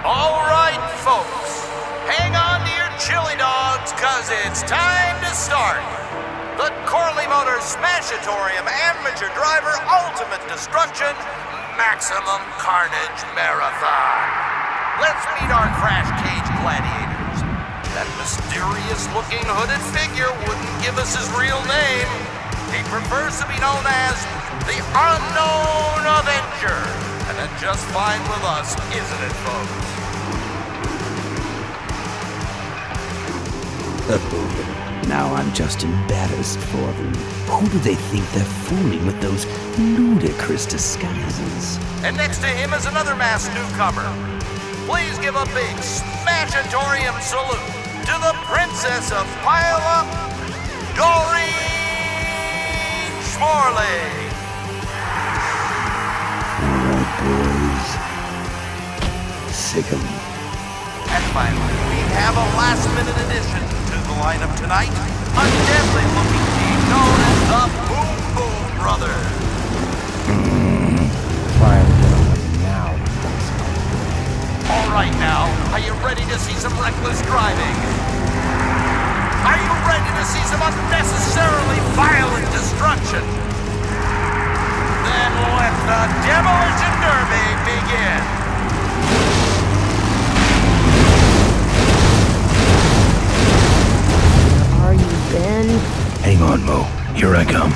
All right, folks. Hang on to your chili dogs, cause it's time to start. The Corley Motors Smashatorium Amateur Driver Ultimate Destruction Maximum Carnage Marathon. Let's meet our crash cage gladiators. That mysterious-looking hooded figure wouldn't give us his real name. He prefers to be known as the Unknown Avenger. And that's just fine with us, isn't it, folks? Now I'm just embarrassed for them. Who do they think they're fooling with those ludicrous disguises? And next to him is another masked newcomer. Please give a big Smashatorium salute to the Princess of Pile-Up, Maureen Schmorley. Alright, boys. Sick 'em. And finally, we have a last-minute addition to the lineup tonight. A deadly-looking team known as the Boom Boom Brothers. Try and get on them now. All right now, are you ready to see some reckless driving? Are you ready to see some unnecessarily violent destruction? Then let the Demolition Derby begin. Where are you, Ben? Hang on, Mo. Here I come.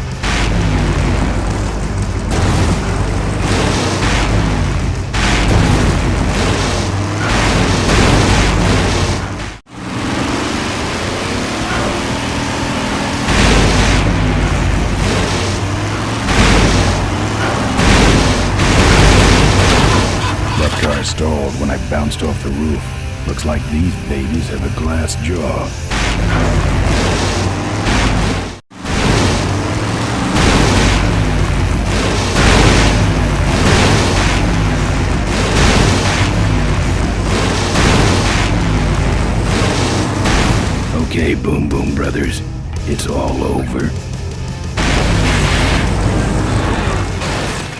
Car stalled when I bounced off the roof. Looks like these babies have a glass jaw. Okay, Boom Boom Brothers. It's all over.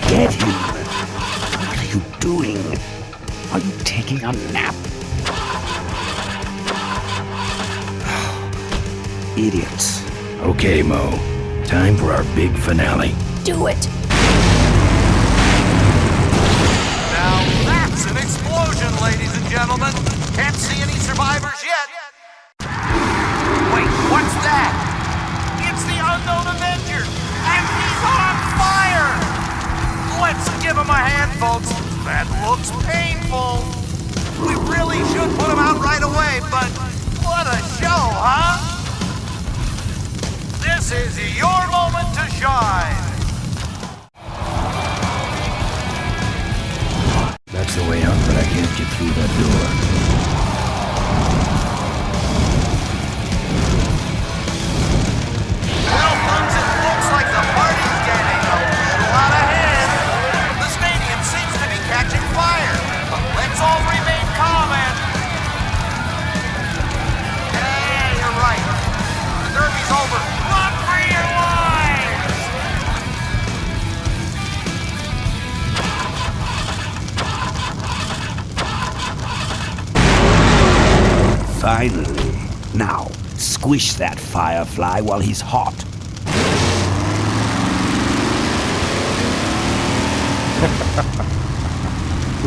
Get him! What are you doing? Are you taking a nap? Idiots. Okay, Mo. Time for our big finale. Do it! Now that's an explosion, ladies and gentlemen. Can't see any survivors yet. Wait, what's that? It's the Unknown Avenger, and he's on fire! Let's give him a hand, folks. That looks painful. We really should put him out right away, but what a show, huh? This is your moment to shine. That's the way out, but I can't get through that door. Well, folks, it looks like the party's getting a little out of hand. The stadium seems to be catching fire, but let's all remain calm and... Hey, you're right. The derby's over. Run for your lives! Finally. Now, squish that firefly while he's hot.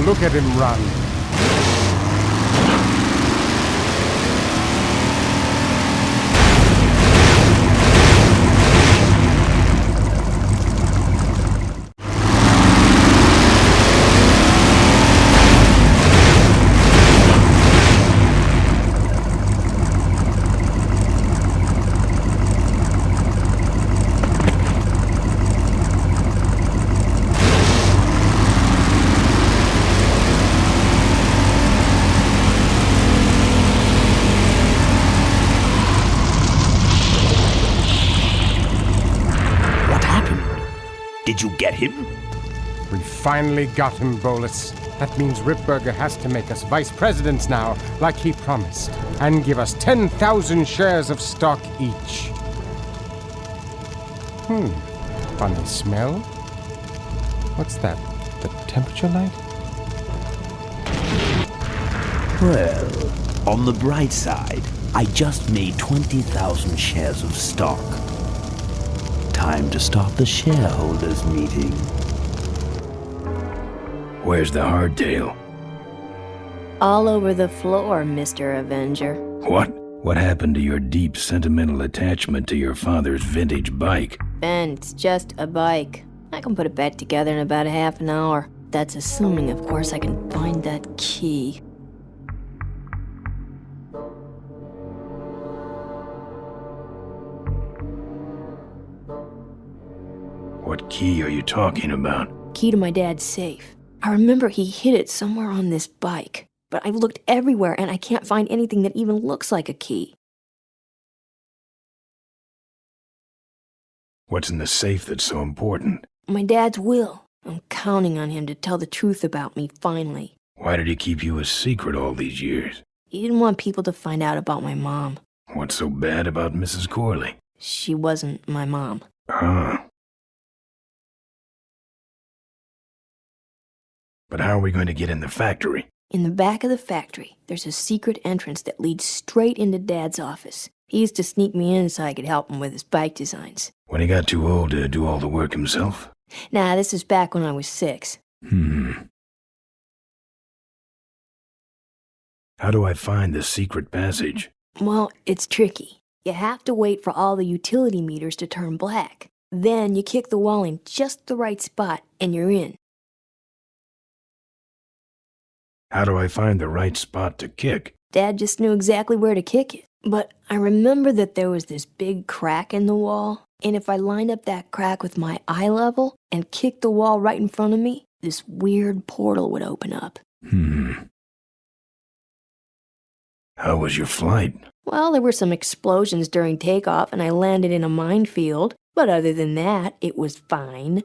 Look at him run. Did you get him? We finally got him, Bolus. That means Ripburger has to make us vice presidents now, like he promised, and give us 10,000 shares of stock each. Funny smell. What's that? The temperature light? Well, on the bright side, I just made 20,000 shares of stock. Time to start the shareholders meeting. Where's the hardtail? All over the floor, Mr. Avenger. What? What happened to your deep sentimental attachment to your father's vintage bike? Ben, it's just a bike. I can put it back together in about a half an hour. That's assuming, of course, I can find that key. What key are you talking about? Key to my dad's safe. I remember he hid it somewhere on this bike, but I've looked everywhere and I can't find anything that even looks like a key. What's in the safe that's so important? My dad's will. I'm counting on him to tell the truth about me, finally. Why did he keep you a secret all these years? He didn't want people to find out about my mom. What's so bad about Mrs. Corley? She wasn't my mom. Ah. But how are we going to get in the factory? In the back of the factory, there's a secret entrance that leads straight into Dad's office. He used to sneak me in so I could help him with his bike designs. When he got too old to do all the work himself? Nah, this is back when I was 6. How do I find the secret passage? Well, it's tricky. You have to wait for all the utility meters to turn black. Then you kick the wall in just the right spot and you're in. How do I find the right spot to kick? Dad just knew exactly where to kick it. But I remember that there was this big crack in the wall, and if I lined up that crack with my eye level and kicked the wall right in front of me, this weird portal would open up. How was your flight? Well, there were some explosions during takeoff, and I landed in a minefield. But other than that, it was fine.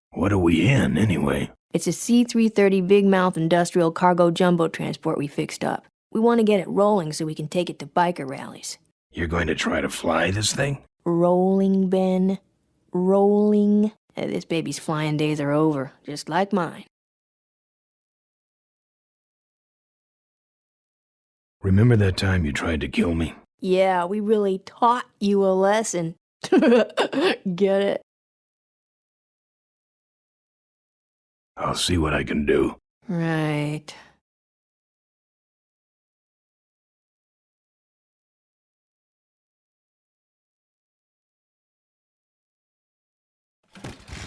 What are we in, anyway? It's a C-330 Big Mouth industrial cargo jumbo transport we fixed up. We want to get it rolling so we can take it to biker rallies. You're going to try to fly this thing? Rolling, Ben. Rolling. This baby's flying days are over, just like mine. Remember that time you tried to kill me? Yeah, we really taught you a lesson. Get it? I'll see what I can do. Right.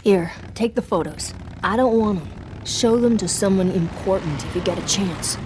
Here, take the photos. I don't want them. Show them to someone important if you get a chance.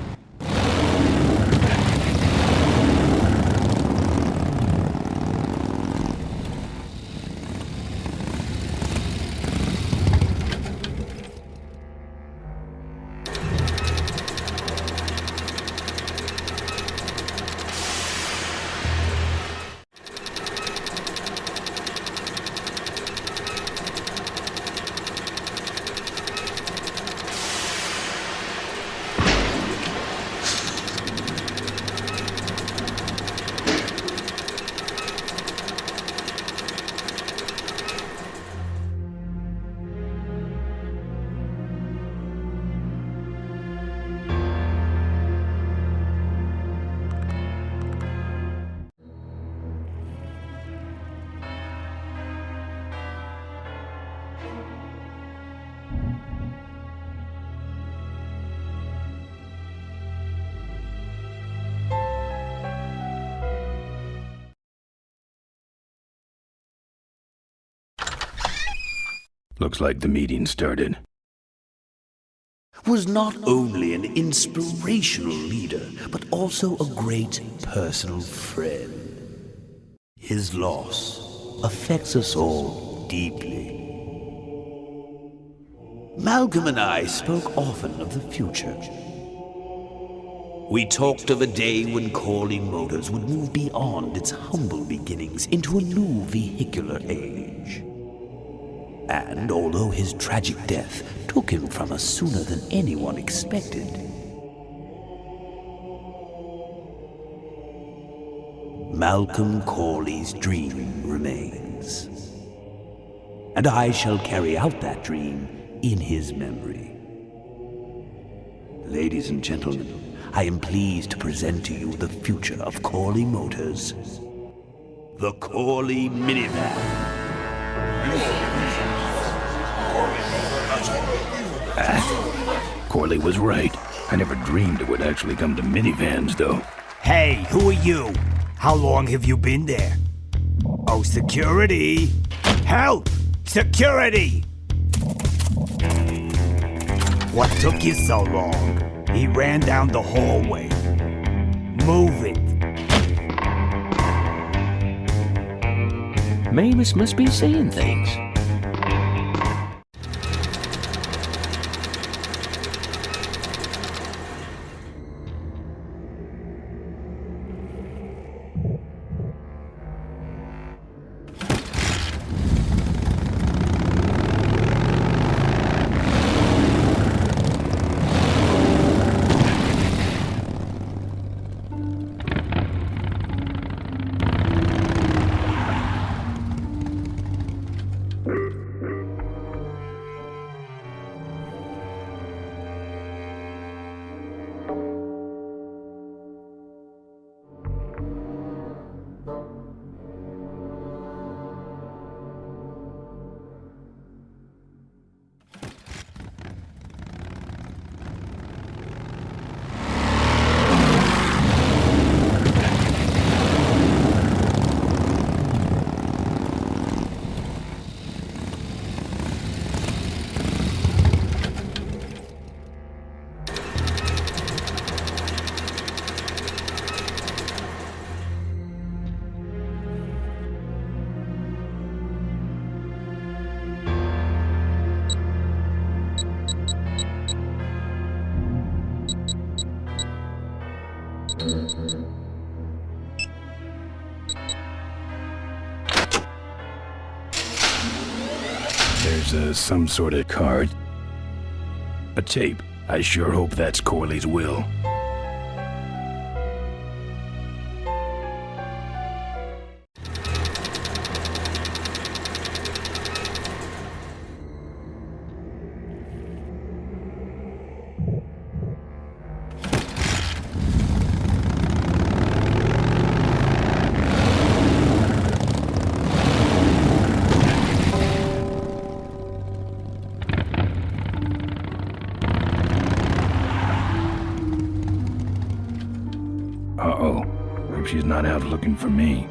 Looks like the meeting started. Was not only an inspirational leader, but also a great personal friend. His loss affects us all deeply. Malcolm and I spoke often of the future. We talked of a day when Corley Motors would move beyond its humble beginnings into a new vehicular age. And although his tragic death took him from us sooner than anyone expected, Malcolm Corley's dream remains. And I shall carry out that dream in his memory. Ladies and gentlemen, I am pleased to present to you the future of Corley Motors. The Corley Minivan. Corley was right. I never dreamed it would actually come to minivans, though. Hey, who are you? How long have you been there? Oh, security! Help! Security! What took you so long? He ran down the hallway. Move it. Mavis must be seeing things. There's some sort of card. A tape. I sure hope that's Corley's will. Uh-oh. Hope she's not out looking for me.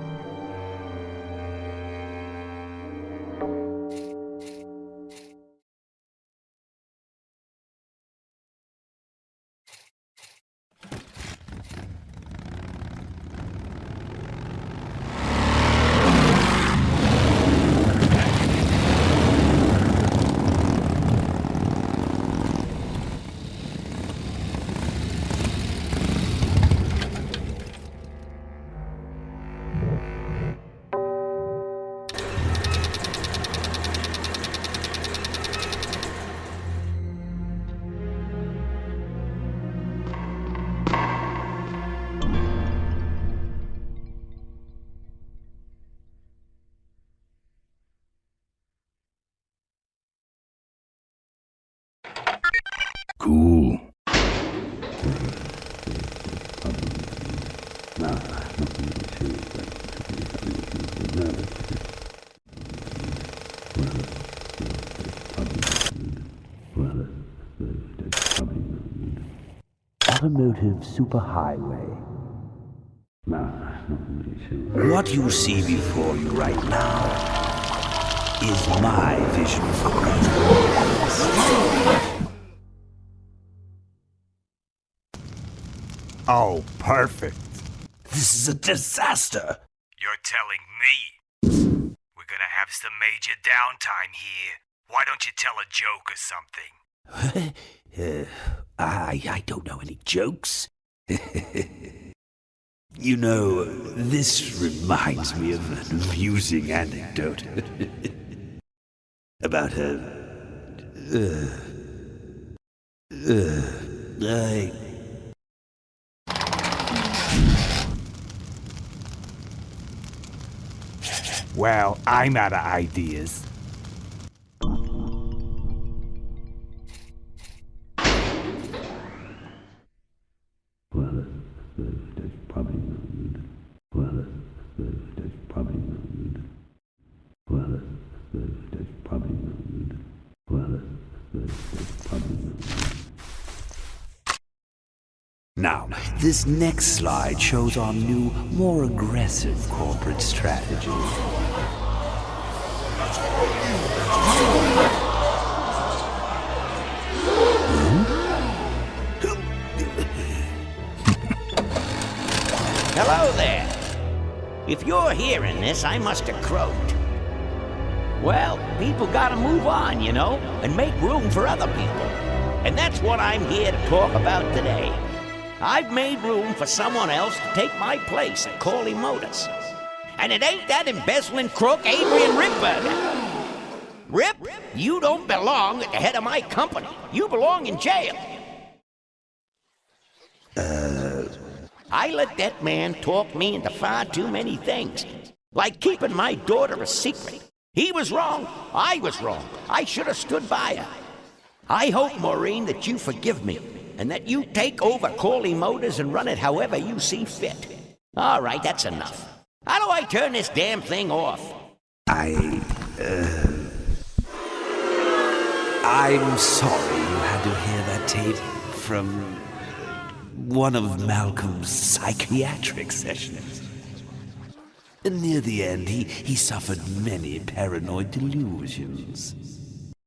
Cool. Automotive superhighway. What you see before you right now is my vision for greatness. Oh, perfect. This is a disaster. You're telling me. We're gonna have some major downtime here. Why don't you tell a joke or something? I don't know any jokes. You know, this reminds me of an amusing anecdote. about her. Well, I'm out of ideas. Now, this next slide shows our new, more aggressive corporate strategy. Hello there. If you're hearing this, I must have croaked. Well, people gotta move on, you know, and make room for other people. And that's what I'm here to talk about today. I've made room for someone else to take my place at Corley Motors. And it ain't that embezzling crook Adrian Ripburger. Rip, you don't belong at the head of my company. You belong in jail. I let that man talk me into far too many things. Like keeping my daughter a secret. He was wrong. I was wrong. I should have stood by her. I hope, Maureen, that you forgive me. And that you take over Corley Motors and run it however you see fit. All right, that's enough. How do I turn this damn thing off? I'm sorry you had to hear that tape from one of Malcolm's psychiatric sessions. Near the end, he suffered many paranoid delusions.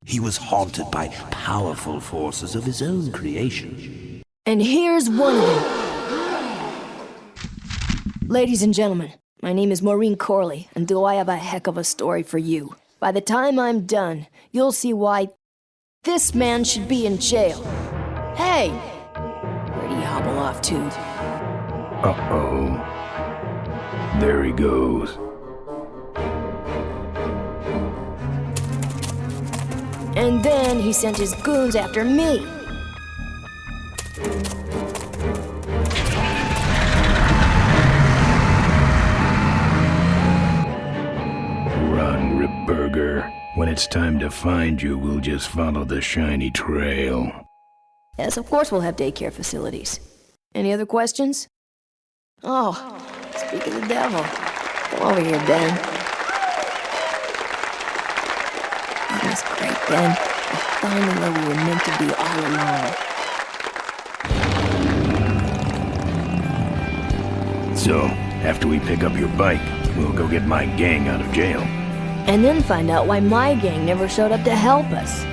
He was haunted by powerful forces of his own creation. And here's one of them. Ladies and gentlemen, my name is Maureen Corley, and do I have a heck of a story for you. By the time I'm done, you'll see why this man should be in jail. Hey! Where'd he hobble off to? Uh-oh. There he goes. And then he sent his goons after me. Run, Ripburger. When it's time to find you, we'll just follow the shiny trail. Yes, of course we'll have daycare facilities. Any other questions? Oh, speak of the devil. Come over here, Ben. That was great, Ben. We finally where we were meant to be all along. So, after we pick up your bike, we'll go get my gang out of jail. And then find out why my gang never showed up to help us.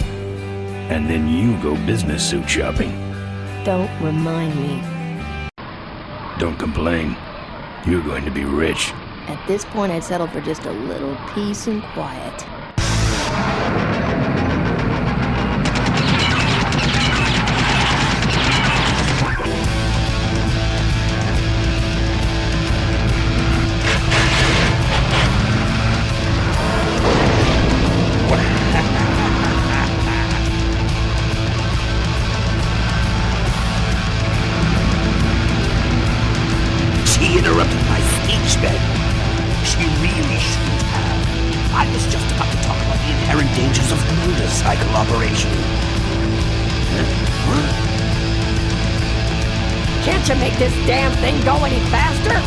And then you go business suit shopping. Don't remind me. Don't complain. You're going to be rich. At this point, I'd settle for just a little peace and quiet. She interrupted my speech, Ben. She really shouldn't have. I was just about to talk about the inherent dangers of motorcycle operation. Can't you make this damn thing go any faster?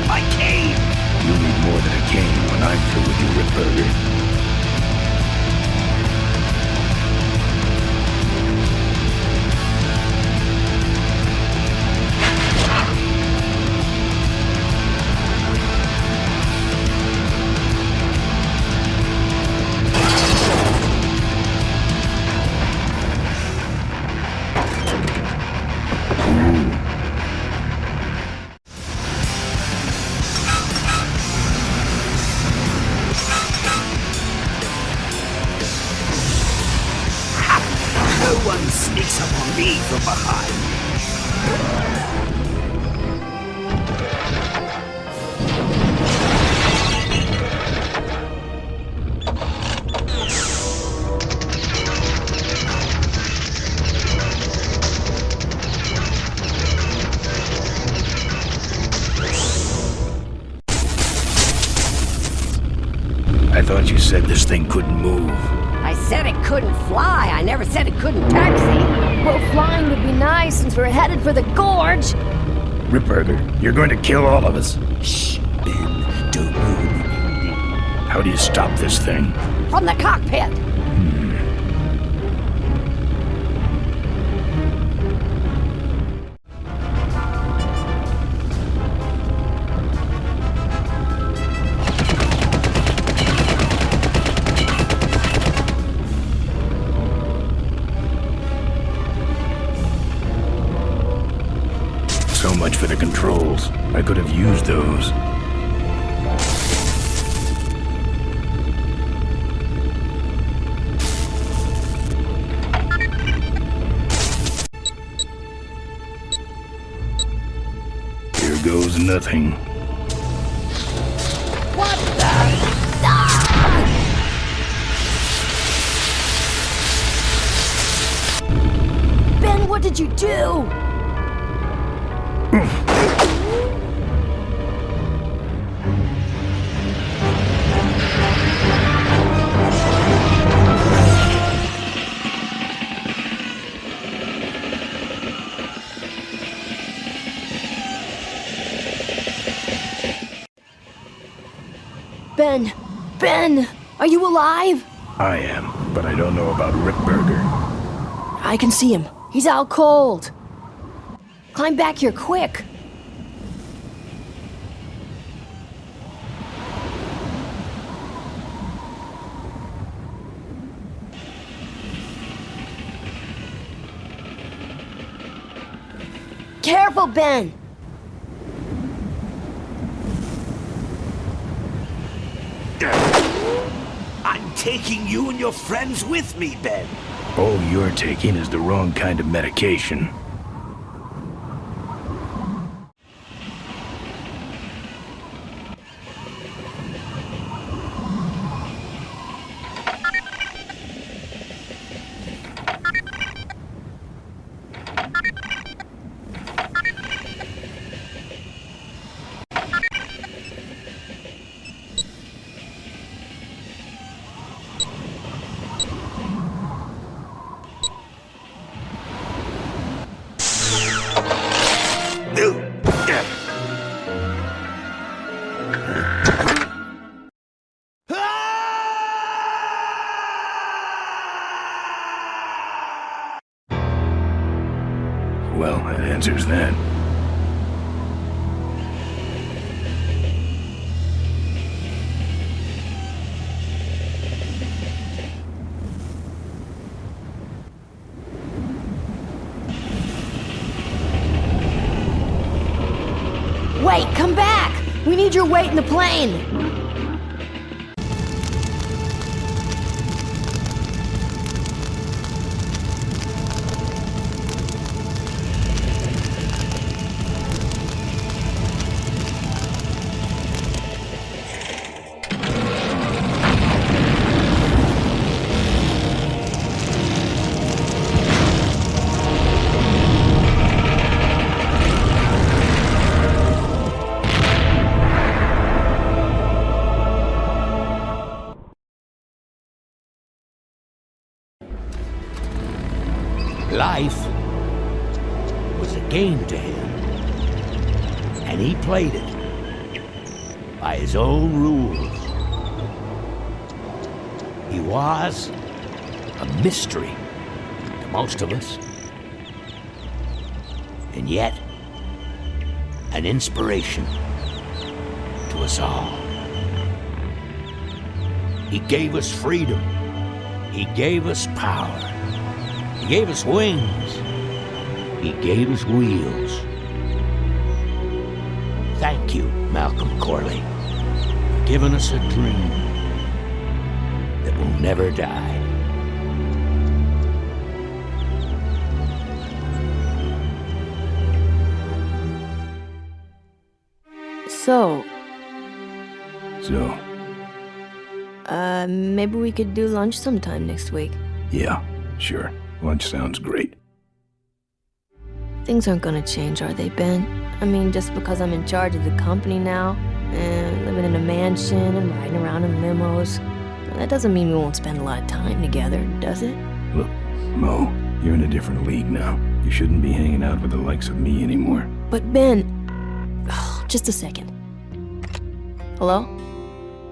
My cane! You'll need more than a cane when I'm through with you, Ripburger. sneaks up on me from behind. I thought you said this thing couldn't move. I said it couldn't fly. I never said it couldn't taxi. Well, flying would be nice since we're headed for the gorge. Ripburger, you're going to kill all of us. Shh, Ben, don't move. How do you stop this thing? From the cockpit. So much for the controls. I could have used those. Here goes nothing. What the? Ben, what did you do? Ben, are you alive? I am, but I don't know about Ripburger. I can see him. He's out cold. Climb back here quick. Careful, Ben. I'm taking you and your friends with me, Ben. All you're taking is the wrong kind of medication. Well, that answers that. Wait, come back! We need your weight in the plane! Life was a game to him, and he played it by his own rules. He was a mystery to most of us, and yet an inspiration to us all. He gave us freedom. He gave us power. He gave us wings. He gave us wheels. Thank you, Malcolm Corley, for giving us a dream that will never die. So, So, maybe we could do lunch sometime next week. yeah, sure. Lunch sounds great. Things aren't gonna change, are they, Ben? I mean, just because I'm in charge of the company now, and living in a mansion and riding around in limos, that doesn't mean we won't spend a lot of time together, does it? Look, Mo, you're in a different league now. You shouldn't be hanging out with the likes of me anymore. But Ben... Oh, just a second. Hello?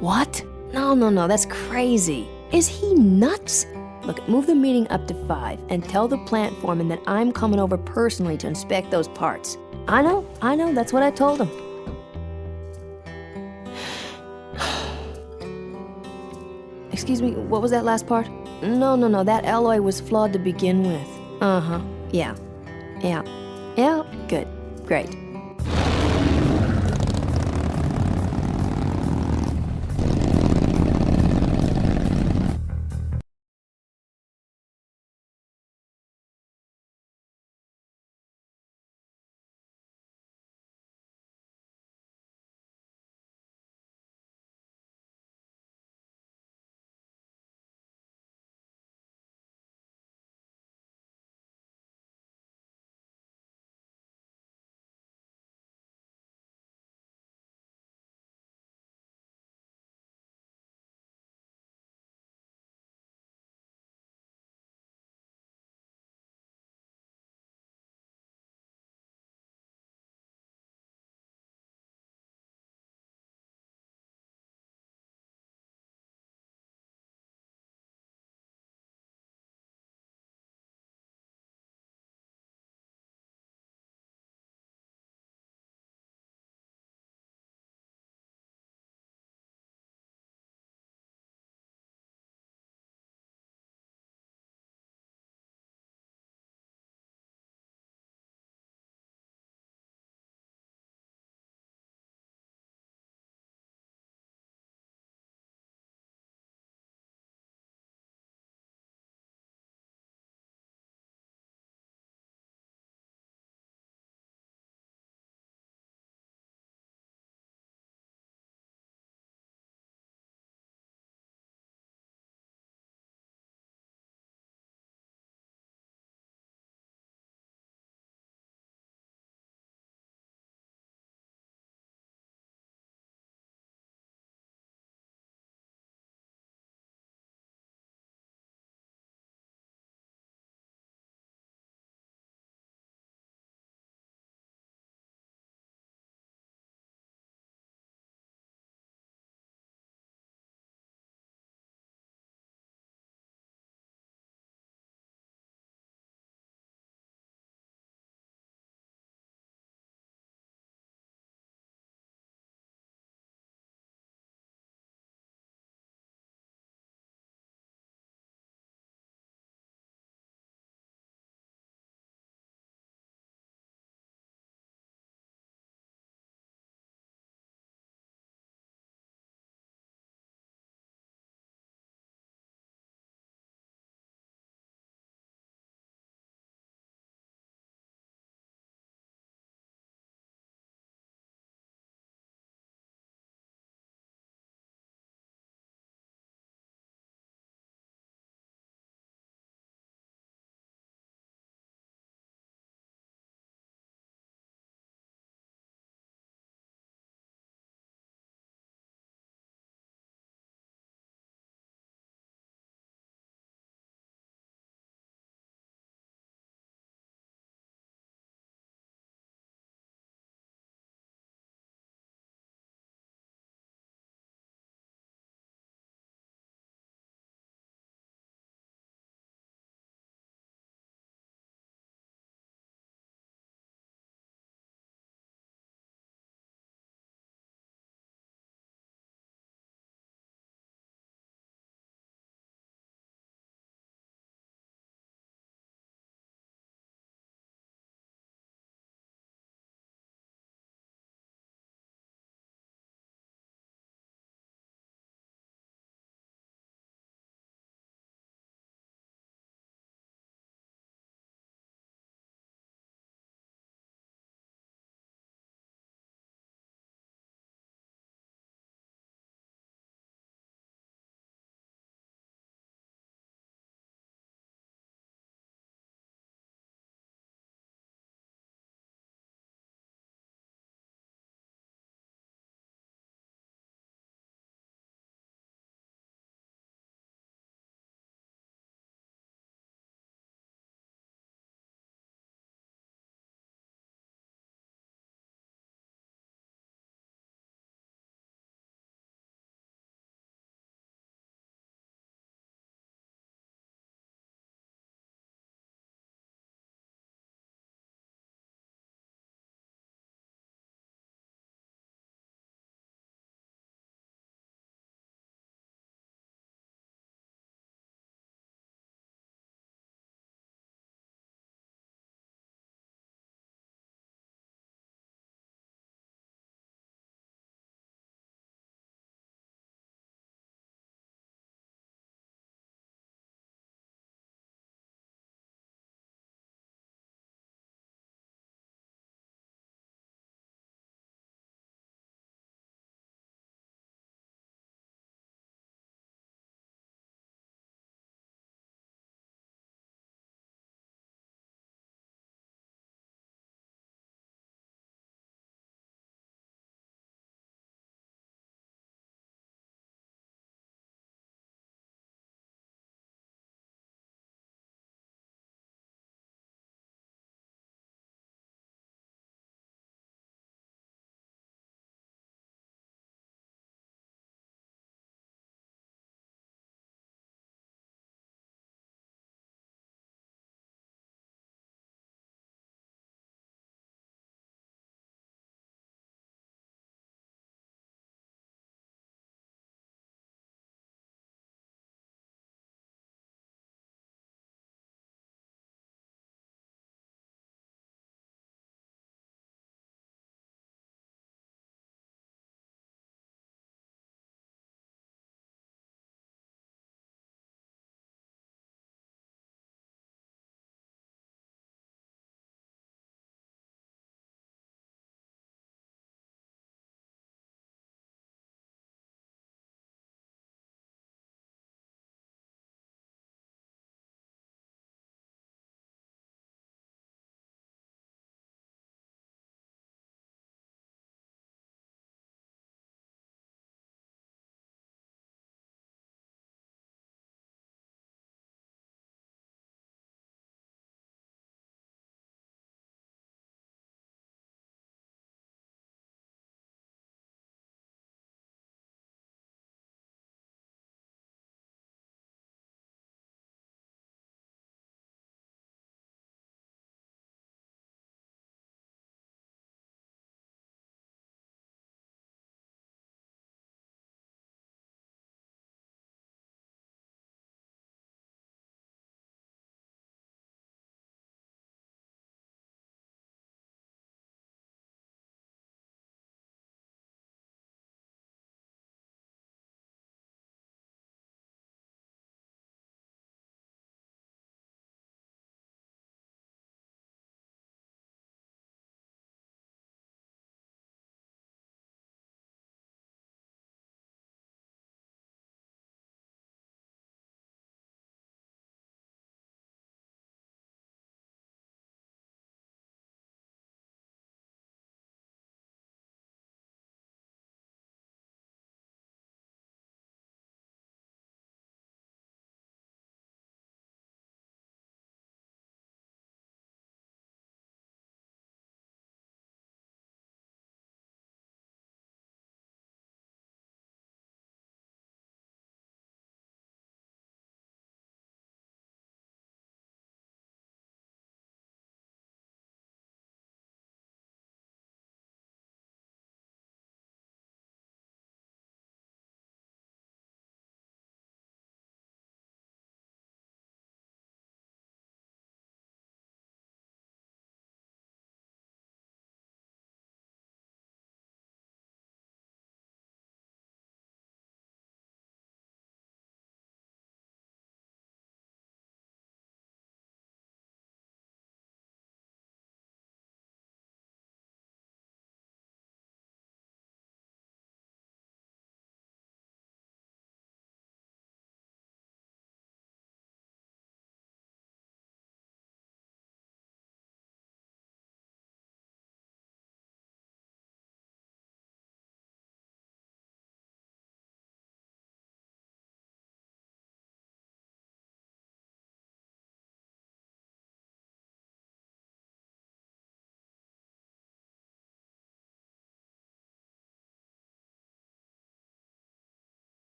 What? No, that's crazy. Is he nuts? Look, move the meeting up to 5 and tell the plant foreman that I'm coming over personally to inspect those parts. I know, that's what I told him. Excuse me, what was that last part? No, that alloy was flawed to begin with. Uh-huh, yeah, good, great.